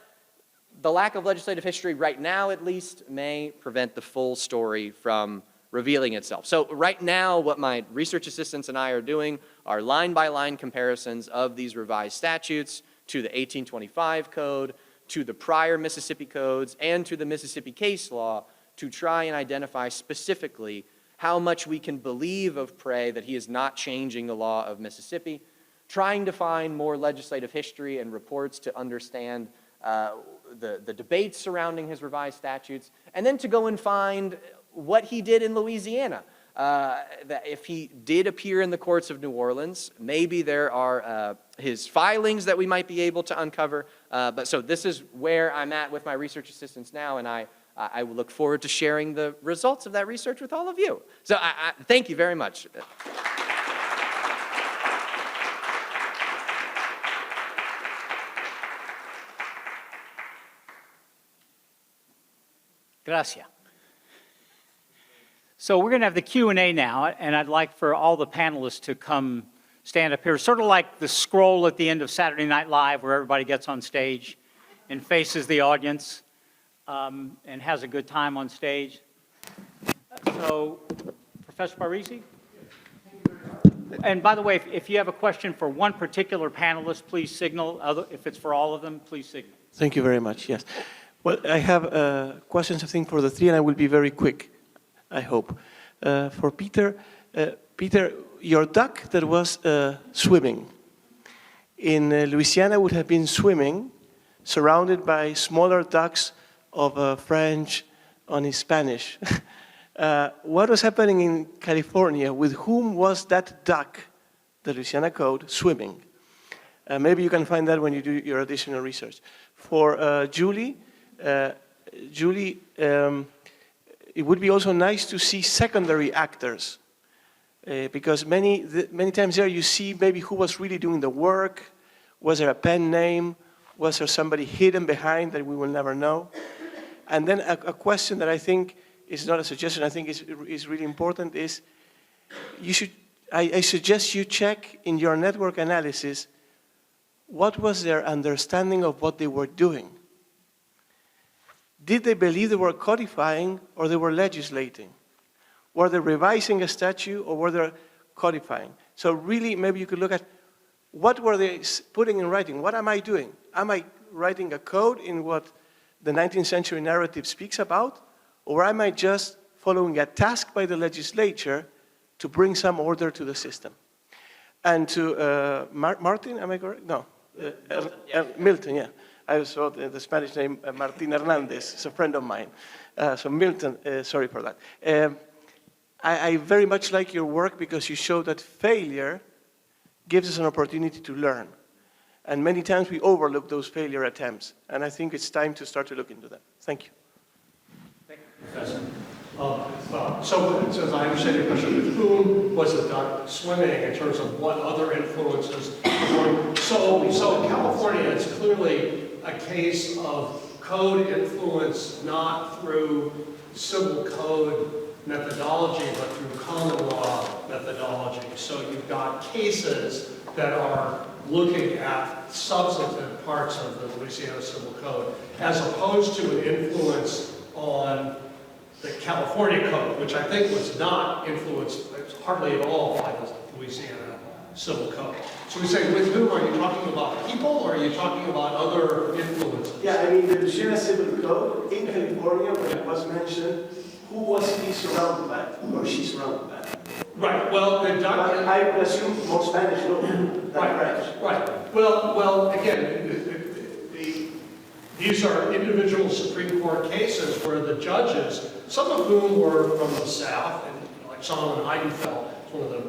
the lack of legislative history right now, at least, may prevent the full story from revealing itself. So right now, what my research assistants and I are doing are line-by-line comparisons of these revised statutes to the 1825 code, to the prior Mississippi codes, and to the Mississippi case law to try and identify specifically how much we can believe of Prey that he is not changing the law of Mississippi, trying to find more legislative history and reports to understand the debates surrounding his revised statutes, and then to go and find what he did in Louisiana. That if he did appear in the courts of New Orleans, maybe there are his filings that we might be able to uncover. But so this is where I'm at with my research assistants now, and I will look forward to sharing the results of that research with all of you. So I thank you very much. Gracias. So we're going to have the Q&A now, and I'd like for all the panelists to come stand up here, sort of like the scroll at the end of Saturday Night Live where everybody gets on stage and faces the audience and has a good time on stage. So, Professor Parisi? And by the way, if you have a question for one particular panelist, please signal. If it's for all of them, please signal. Thank you very much, yes. Well, I have questions, I think, for the three, and I will be very quick, I hope. For Peter, Peter, your duck that was swimming in Louisiana would have been swimming, surrounded by smaller ducks of French and Spanish. What was happening in California? With whom was that duck, the Louisiana code, swimming? Maybe you can find that when you do your additional research. For Julie, it would be also nice to see secondary actors, because many times there you see maybe who was really doing the work. Was there a pen name? Was there somebody hidden behind that we will never know? And then a question that I think is not a suggestion, I think is really important is, I suggest you check in your network analysis what was their understanding of what they were doing. Did they believe they were codifying or they were legislating? Were they revising a statute or were they codifying? So really, maybe you could look at what were they putting in writing? What am I doing? Am I writing a code in what the 19th century narrative speaks about? Or am I just following a task by the legislature to bring some order to the system? And to Martin, am I correct? No. Milton, yeah. I saw the Spanish name Martin Hernandez. It's a friend of mine. So Milton, sorry for that. I very much like your work because you show that failure gives us an opportunity to learn. And many times we overlook those failure attempts. And I think it's time to start to look into them. Thank you. Thank you, Professor. Well, so as I understand your question, with whom was the duck swimming in terms of what other influences were? So in California, it's clearly a case of code influence not through civil code methodology, but through common law methodology. So you've got cases that are looking at substantive parts of the Louisiana Civil Code, as opposed to an influence on the California Code, which I think was not influenced hardly at all by the Louisiana Civil Code. So we say, with whom? Are you talking about people, or are you talking about other influences? Yeah, I mean, the Louisiana Civil Code in California, when it was mentioned, who was he surrounded by, or she surrounded by? Right, well, the document... I would assume more Spanish than French. Right. Well, again, these are individual Supreme Court cases where the judges, some of whom were from the South, and like Solomon Eidenfeld, one of the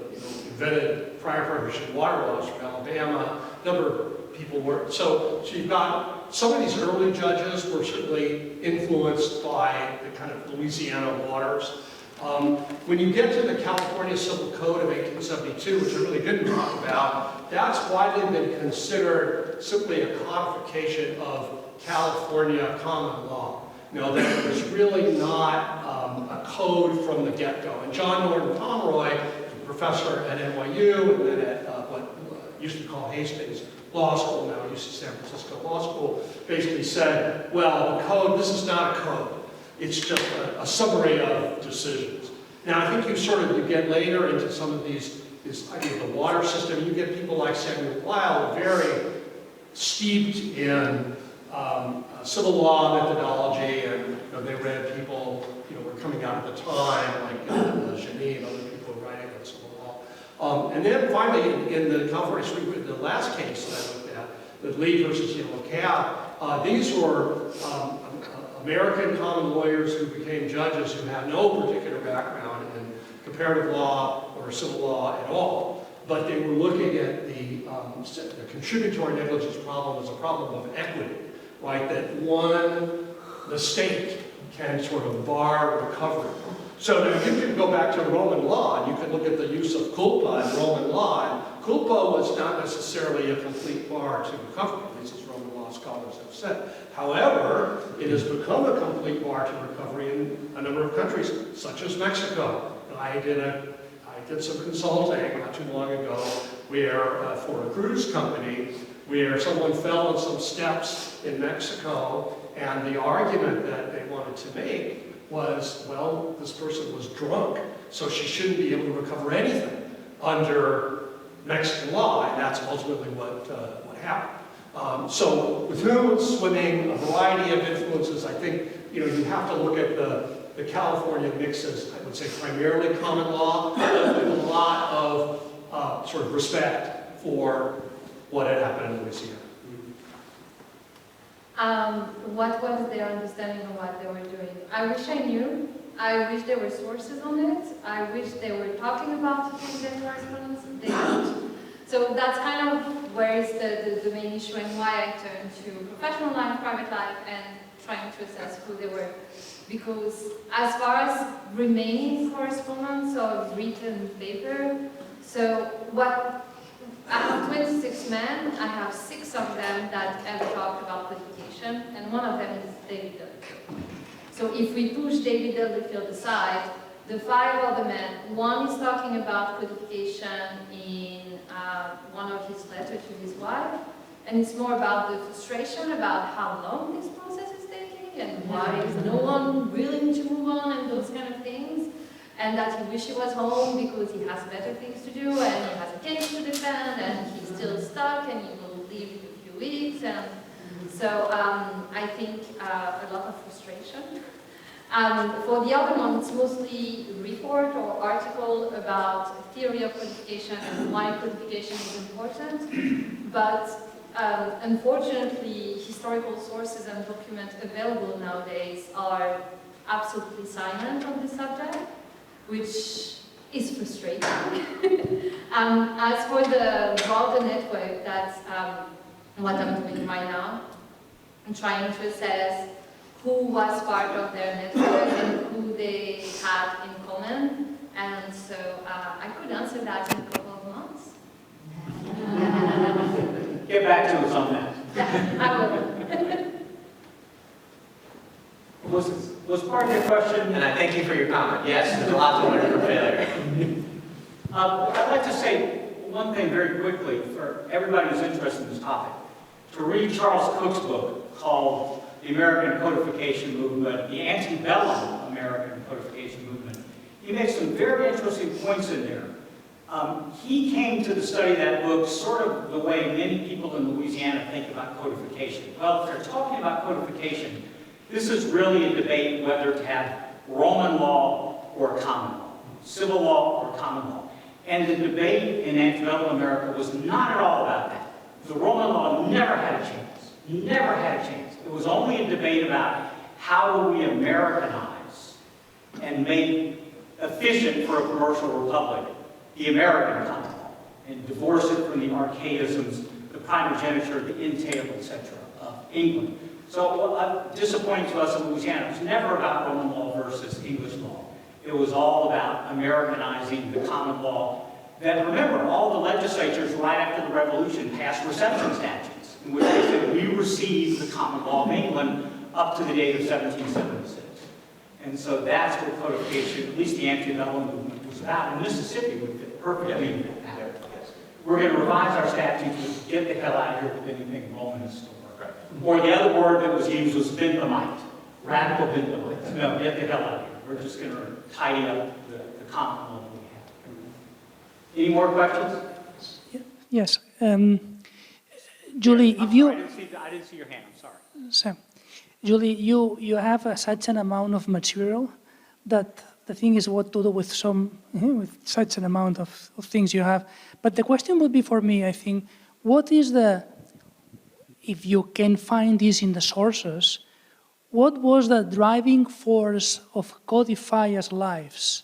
invented prior partnership water laws from Alabama. A number of people were. So you've got some of these early judges were certainly influenced by the kind of Louisiana waters. When you get to the California Civil Code of 1872, which I really didn't talk about, that's widely been considered simply a codification of California common law. You know, that it was really not a code from the get-go. And John Norton Pomeroy, a professor at NYU and then at what used to be called Hastings Law School, now UC San Francisco Law School, basically said, well, the code, this is not a code. It's just a summary of decisions. Now, I think you get later into some of this idea of the water system. You get people like Samuel Weil, very steeped in civil law methodology, and they read people were coming out at the time, like Genève, other people writing on civil law. And then finally, in the California Supreme Court, the last case that I looked at, the Lee versus Yellow Cab, these were American common lawyers who became judges who had no particular background in comparative law or civil law at all, but they were looking at the contributory negligence problem as a problem of equity, right? That one mistake can sort of bar recovery. So now you can go back to Roman law, and you can look at the use of culpa in Roman law, and culpa was not necessarily a complete bar to recovery, at least as Roman law scholars have said. However, it has become a complete bar to recovery in a number of countries, such as Mexico. I did some consulting not too long ago where, for a cruise company, where someone fell on some steps in Mexico, and the argument that they wanted to make was, well, this person was drunk, so she shouldn't be able to recover anything under Mexican law, and that's ultimately what happened. So with whom swimming, a variety of influences, I think you have to look at the California mix as, I would say, primarily common law, but with a lot of sort of respect for what had happened in Louisiana. What was their understanding of what they were doing? I wish I knew. I wish there were sources on it. I wish they were talking about it in their correspondence. They don't. So that's kind of where is the main issue and why I turned to professional life, private life, and trying to assess who they were. Because as far as remaining correspondence or written paper, so I have 26 men, I have 6 of them that ever talked about codification, and one of them is David Dudley. So if we push David Dudley aside, the 5 other men, one is talking about codification in one of his letters to his wife, and it's more about the frustration about how long this process is taking, and why is no one willing to move on, and those kind of things. And that he wishes he was home because he has better things to do, and he has a case to defend, and he's still stuck, and he will leave in a few weeks. And so I think a lot of frustration. For the other one, it's mostly report or article about theory of codification and why codification is important. But unfortunately, historical sources and documents available nowadays are absolutely silent on this subject, which is frustrating. As for the broader network, that's what I'm doing right now. I'm trying to assess who was part of their network and who they had in common. And so I could answer that in a couple of months. Get back to us on that. Yeah, I will. Was part of your question? And I thank you for your comment. Yes, there's a lot to learn from failure. I'd like to say one thing very quickly for everybody who's interested in this topic. To read Charles Cook's book called The American Codification Movement, the Antebellum American Codification Movement, he makes some very interesting points in there. He came to the study of that book sort of the way many people in Louisiana think about codification. Well, if they're talking about codification, this is really a debate whether to have Roman law or common law, civil law or common law. And the debate in antebellum America was not at all about that. The Roman law never had a chance, never had a chance. It was only a debate about how do we Americanize and make efficient for a commercial republic the American common law and divorce it from the archaisms, the primogeniture, the entail, etc. of England. So disappointing to us in Louisiana, it was never about Roman law versus English law. It was all about Americanizing the common law that, remember, all the legislatures right after the Revolution passed reception statutes in which they said we received the common law of England up to the date of 1776. And so that's what codification, at least the antebellum movement, was about. And Mississippi would fit perfectly in that pattern. We're going to revise our statutes to get the hell out of here with anything Romanist or the other word that was used was Benthamite, radical Benthamite. No, get the hell out of here. We're just going to tidy up the common law that we have. Any more questions? Yes. Julie, if you... I didn't see your hand, I'm sorry. So, Julie, you have such an amount of material that the thing is what to do with with such an amount of things you have. But the question would be for me, I think, what is if you can find this in the sources, what was the driving force of codifiers' lives?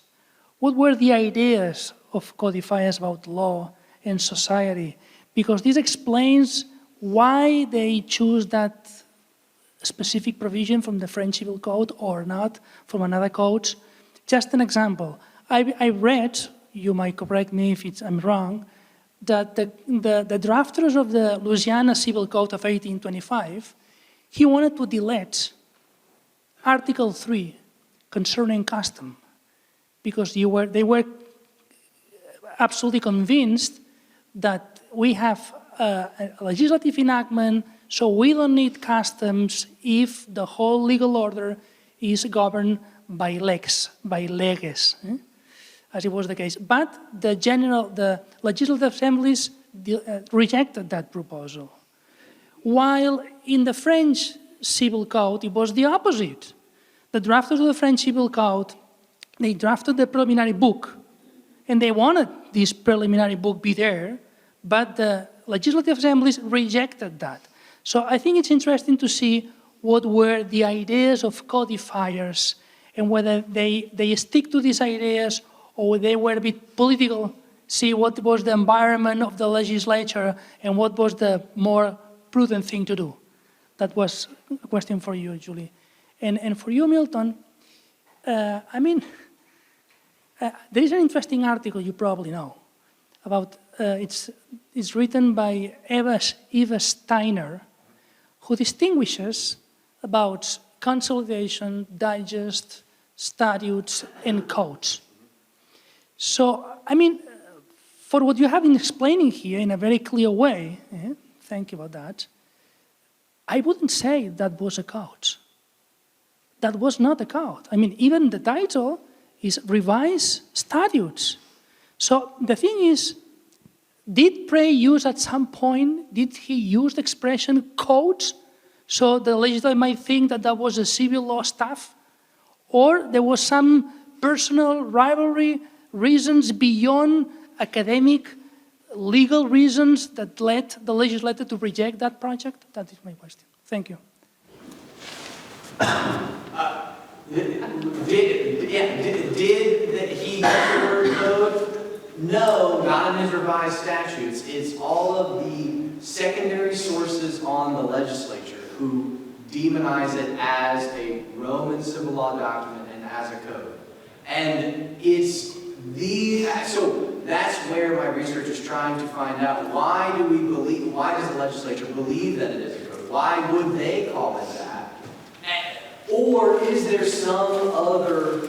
What were the ideas of codifiers about law and society? Because this explains why they choose that specific provision from the French Civil Code or not from another code. Just an example. I read, you might correct me if I'm wrong, that the drafters of the Louisiana Civil Code of 1825, he wanted to delete Article 3 concerning custom because they were absolutely convinced that we have a legislative enactment, so we don't need customs if the whole legal order is governed by leges, as it was the case. But the legislative assemblies rejected that proposal. While in the French Civil Code, it was the opposite. The drafters of the French Civil Code, they drafted the preliminary book, and they wanted this preliminary book be there, but the legislative assemblies rejected that. So I think it's interesting to see what were the ideas of codifiers and whether they stick to these ideas or they were a bit political, see what was the environment of the legislature and what was the more prudent thing to do. That was a question for you, Julie. And for you, Milton, there is an interesting article you probably know about, it's written by Eva Steiner, who distinguishes about consolidation, digest, statutes, and codes. So, for what you have been explaining here in a very clear way, thank you about that, I wouldn't say that was a code. That was not a code. Even the title is Revised Statutes. So the thing is, did Prey use at some point, did he use the expression codes so the legislature might think that that was a civil law stuff? Or there was some personal rivalry, reasons beyond academic, legal reasons that led the legislature to reject that project? That is my question. Thank you. Did he use the word code? No, not in his revised statutes. It's all of the secondary sources on the legislature who demonize it as a Roman civil law document and as a code. And so that's where my research is trying to find out, why does the legislature believe that it is a code? Why would they call it that? Or is there some other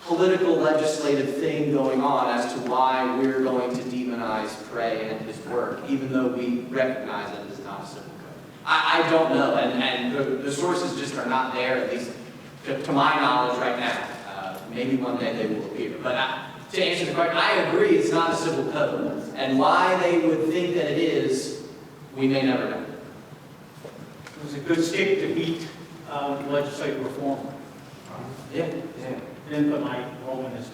political legislative thing going on as to why we're going to demonize Prey and his work, even though we recognize that it is not a civil code? I don't know, and the sources just are not there, at least to my knowledge right now. Maybe one day they will appear. But to answer the question, I agree it's not a civil code. And why they would think that it is, we may never know. It was a good stick to beat legislative reform. Then the light Romanist.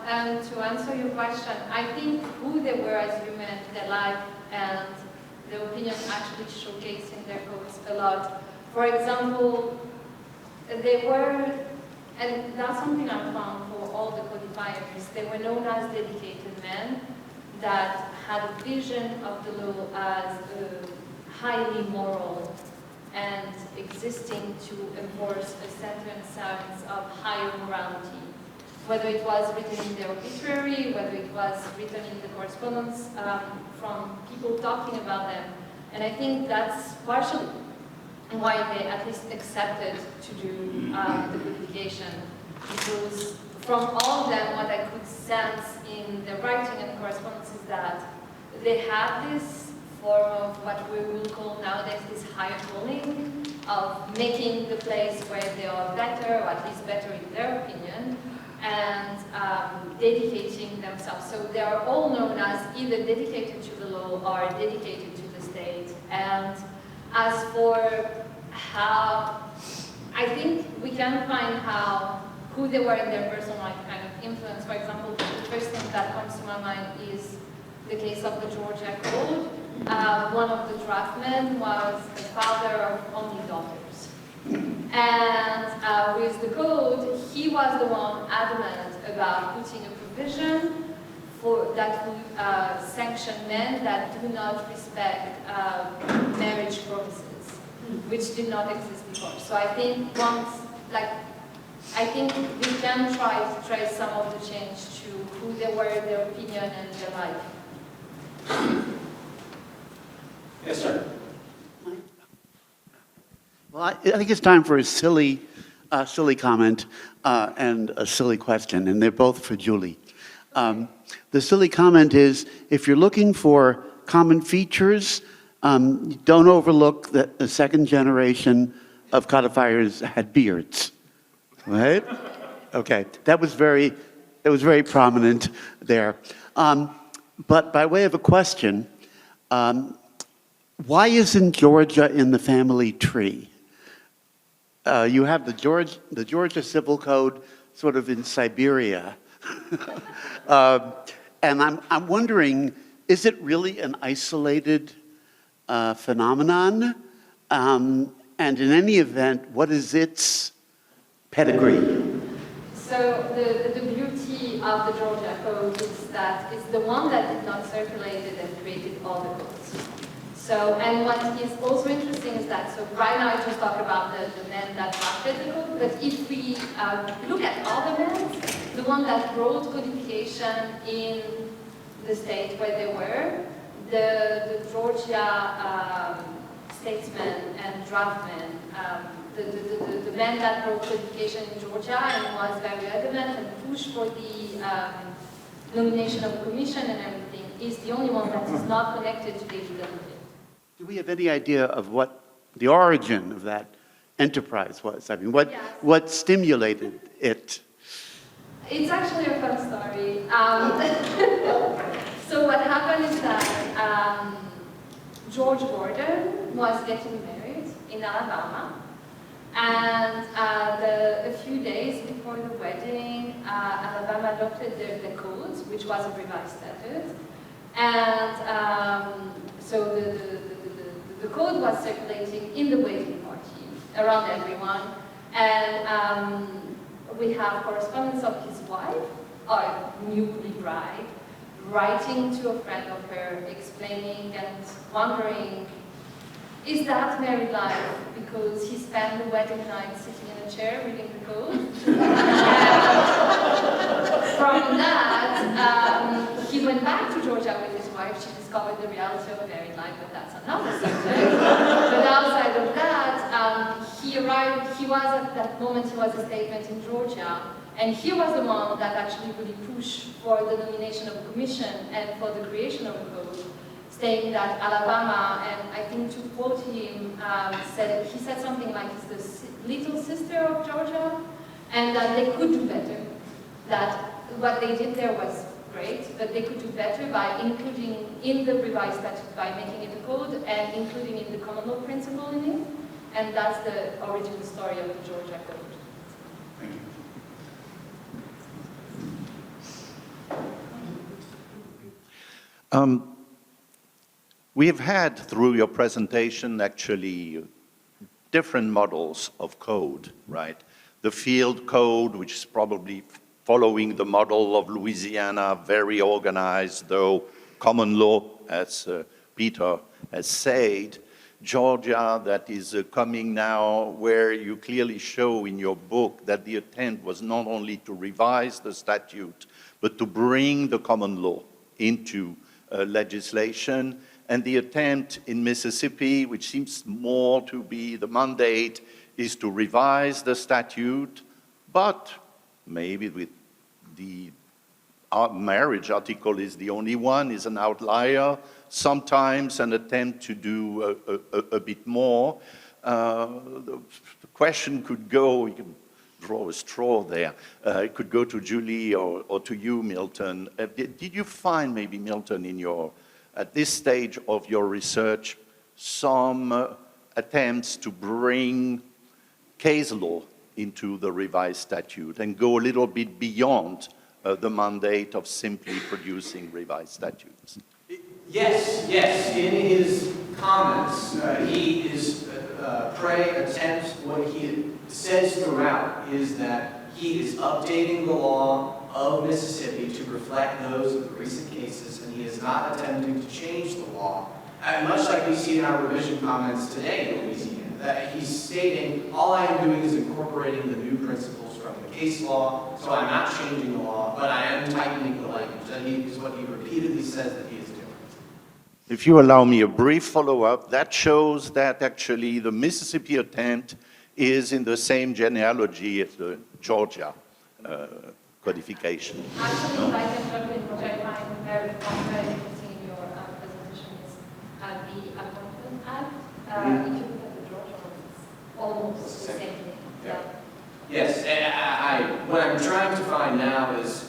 And to answer your question, I think who they were as human, their life, and their opinion actually showcased in their codes a lot. For example, they were, and that's something I found for all the codifiers, they were known as dedicated men that had a vision of the law as highly moral and existing to enforce a certain sense of higher morality. Whether it was written in their obituary, whether it was written in the correspondence from people talking about them. And I think that's partially why they at least accepted to do the codification. Because from all of them, what I could sense in the writing and correspondence is that they had this form of what we will call nowadays this higher calling of making the place where they are better, or at least better in their opinion, and dedicating themselves. So they are all known as either dedicated to the law or dedicated to the state. And as for how, I think we can find how, who they were in their personal life kind of influence. For example, the first thing that comes to my mind is the case of the Georgia Code. One of the draftmen was the father of only daughters. And with the code, he was the one adamant about putting a provision for that would sanction men that do not respect marriage promises, which did not exist before. So I think I think we can try to trace some of the change to who they were, their opinion, and their life. Yes, sir. Well, I think it's time for a silly comment and a silly question, and they're both for Julie. The silly comment is, if you're looking for common features, don't overlook that the second generation of codifiers had beards, right? Okay, that was very prominent there. But by way of a question, why isn't Georgia in the family tree? You have the Georgia Civil Code sort of in Siberia. And I'm wondering, is it really an isolated phenomenon? And in any event, what is its pedigree? So the beauty of the Georgia Code is that it's the one that did not circulate and created all the codes. So, and what is also interesting is that, so right now I just talk about the men that drafted the code, but if we look at all the men, the one that wrote codification in the state where they were, the Georgia statesmen and draftmen, the man that wrote codification in Georgia and was very adamant and pushed for the nomination of a commission and everything, is the only one that is not connected to David Duncan. Do we have any idea of what the origin of that enterprise was? I mean, what stimulated it? It's actually a fun story. So what happened is that George Gordon was getting married in Alabama. And a few days before the wedding, Alabama adopted the codes, which was a revised statute. And so the code was circulating in the wedding party around everyone. And we have correspondence of his wife, or newly bride, writing to a friend of her, explaining and wondering, is that married life? Because he spent the wedding night sitting in a chair reading the code. From that, he went back to Georgia with his wife. She discovered the reality of married life, but that's another subject. But outside of that, he arrived, he was at that moment, he was a statement in Georgia, and he was the one that actually really pushed for the nomination of a commission and for the creation of a code, saying that Alabama, and I think to quote him, he said something like it's the little sister of Georgia, and that they could do better. That what they did there was great, but they could do better by including in the revised statute, by making it a code, and including in the common law principle in it, And that's the origin story of the Georgia Code. Thank you. We have had, through your presentation, actually different models of code, right? The field code, which is probably following the model of Louisiana, very organized, though common law, as Peter has said. Georgia, that is coming now, where you clearly show in your book that the attempt was not only to revise the statute, but to bring the common law into legislation. And the attempt in Mississippi, which seems more to be the mandate, is to revise the statute, but maybe with the marriage article is the only one, is an outlier, sometimes an attempt to do a bit more. The question could go, you can draw a straw there, it could go to Julie or to you, Milton. Did you find maybe, Milton, in your, at this stage of your research, some attempts to bring case law into the revised statute and go a little bit beyond the mandate of simply producing revised statutes? Yes, yes. In his comments, Prey attempts, what he says throughout is that he is updating the law of Mississippi to reflect those of the recent cases, and he is not attempting to change the law. And much like we see in our revision comments today in Louisiana, that he's stating, all I am doing is incorporating the new principles from the case law, so I'm not changing the law, but I am tightening the language. That is what he repeatedly says that he is doing. If you allow me a brief follow-up, that shows that actually the Mississippi attempt is in the same genealogy as the Georgia codification. Actually, if I can jump in, what I find very interesting in your presentation is the Appointment Act. If you look at the Georgia one, it's almost the same thing. Yeah. Yes, and what I'm trying to find now is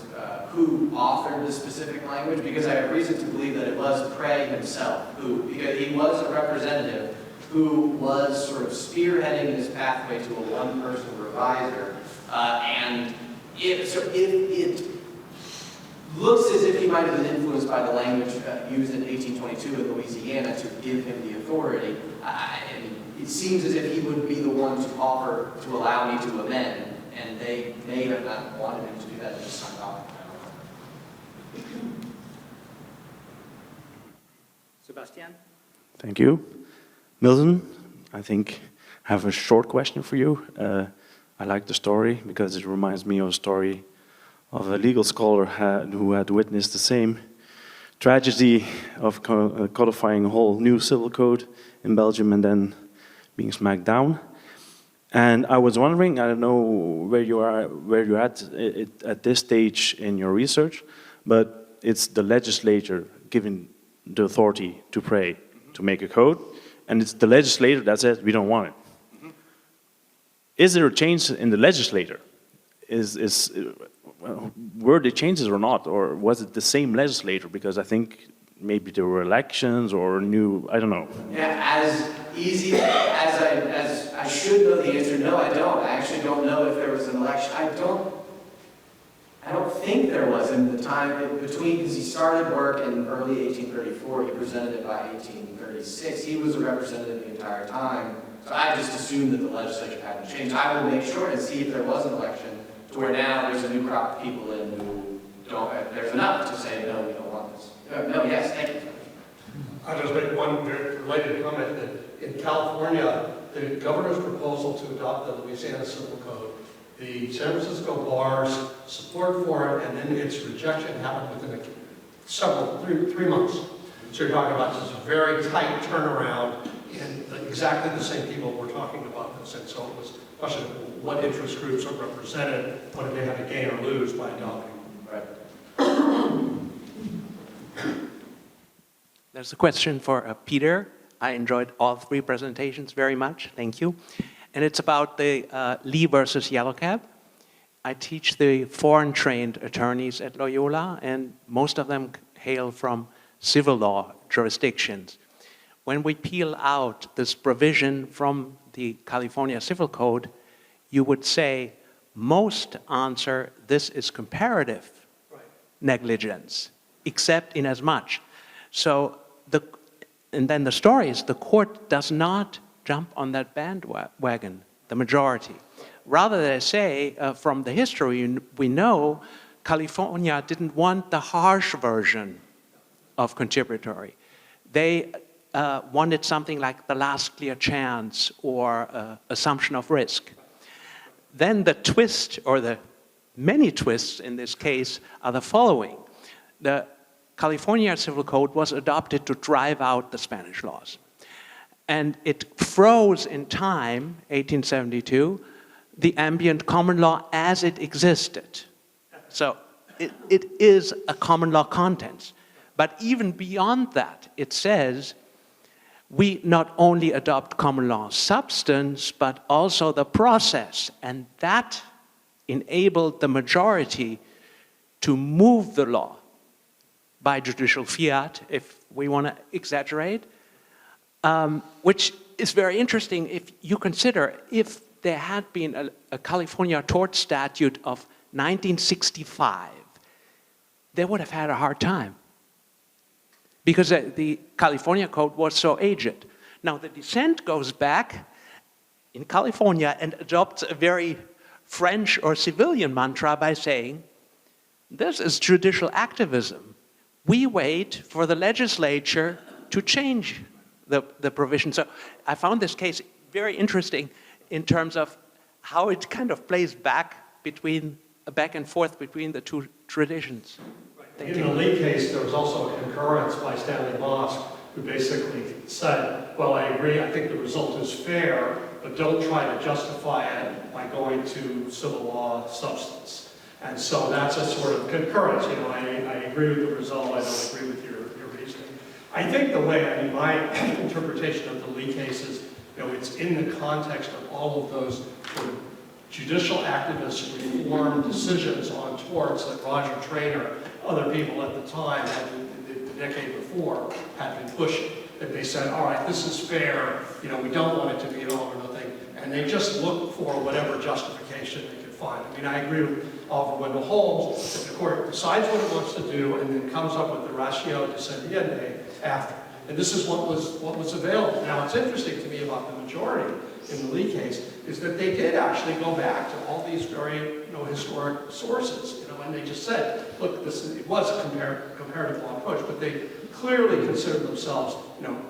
who authored the specific language, because I have reason to believe that it was Prey himself, because he was a representative who was sort of spearheading his pathway to a one-person revisor, and it looks as if he might have been influenced by the language used in 1822 in Louisiana to give him the authority. And it seems as if he would be the one to offer to allow me to amend, and they may have not wanted him to do that, just signed off. Sebastian? Thank you. Milton, I think I have a short question for you. I like the story because it reminds me of a story of a legal scholar who had witnessed the same tragedy of codifying a whole new civil code in Belgium and then being smacked down. And I was wondering, I don't know where you're at this stage in your research, but it's the legislature giving the authority to Prey to make a code, and it's the legislator that says we don't want it. Is there a change in the legislator? Were there changes or not, or was it the same legislator? Because I think maybe there were elections or new, I don't know. Yeah, as easy as I should know the answer, no, I don't. I actually don't know if there was an election. I don't think there was in the time between, because he started work in early 1834, he presented it by 1836. He was a representative the entire time. So I just assumed that the legislature hadn't changed. I will make sure and see if there was an election to where now there's a new crop of people in who don't, there's enough to say, no, we don't want this. No, yes, thank you. I'll just make one related comment that in California, the governor's proposal to adopt the Louisiana Civil Code, the San Francisco bar's support for it, and then its rejection happened within three months. So you're talking about this very tight turnaround, and exactly the same people were talking about this. And so it was a question of what interest groups are represented, what do they have to gain or lose by adopting. Right. There's a question for Peter. I enjoyed all three presentations very much. Thank you. And it's about the Lee versus Yellow Cab. I teach the foreign-trained attorneys at Loyola, and most of them hail from civil law jurisdictions. When we peel out this provision from the California Civil Code, you would say most answer this is comparative negligence, except in as much. So and then the story is the court does not jump on that bandwagon, the majority. Rather, they say, from the history we know, California didn't want the harsh version of contributory. They wanted something like the last clear chance or assumption of risk. Then the twist, or the many twists in this case, are the following. The California Civil Code was adopted to drive out the Spanish laws. And it froze in time, 1872, the ambient common law as it existed. So it is a common law content. But even beyond that, it says we not only adopt common law substance, but also the process. And that enabled the majority to move the law by judicial fiat, if we want to exaggerate, which is very interesting if you consider if there had been a California tort statute of 1965, they would have had a hard time because the California code was so aged. Now the dissent goes back in California and adopts a very French or civilian mantra by saying, this is judicial activism. We wait for the legislature to change the provision. So I found this case very interesting in terms of how it kind of plays back and forth between the two traditions. In the Lee case, there was also a concurrence by Stanley Mosk, who basically said, well, I agree, I think the result is fair, but don't try to justify it by going to civil law substance. And so that's a sort of concurrence. You know, I agree with the result, I don't agree with your reasoning. I think the way, my interpretation of the Lee case is, you know, it's in the context of all of those sort of judicial activist reform decisions on torts that Roger Traynor, other people at the time, the decade before, had been pushing. That they said, all right, this is fair, you know, we don't want it to be an all or nothing, and they just look for whatever justification they could find. I mean, I agree with Oliver Wendell Holmes that the court decides what it wants to do and then comes up with the ratio descendiente after. And this is what was available. Now, what's interesting to me about the majority in the Lee case is that they did actually go back to all these very, historic sources, and they just said, look, it was a comparative law approach, but they clearly considered themselves,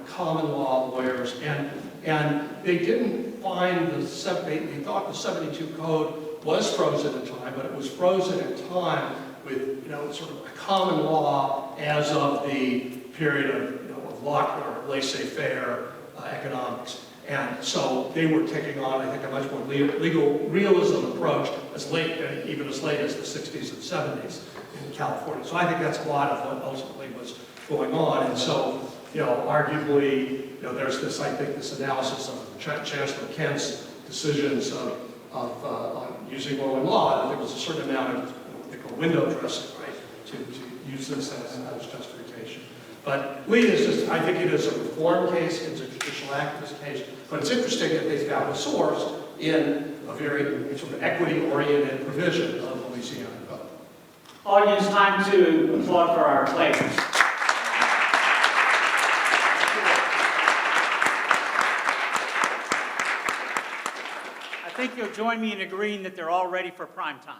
common law lawyers, and they didn't find they thought the 72 code was frozen in time, but it was frozen in time with, sort of a common law as of the period of Locke or laissez-faire economics. And so they were taking on, I think, a much more legal realism approach even as late as the 60s and 70s in California. So I think that's a lot of what ultimately was going on. And so, arguably, there's this, I think, this analysis of Chancellor Kent's decisions of using Roman law, that there was a certain amount of what they call window dressing, right, to use this as justification. But Lee is just, I think it is a reform case, it's a judicial activist case, but it's interesting that they found a source in a very sort of equity-oriented provision of the Louisiana Code. Audience, time to applaud for our players. I think you'll join me in agreeing that they're all ready for prime time.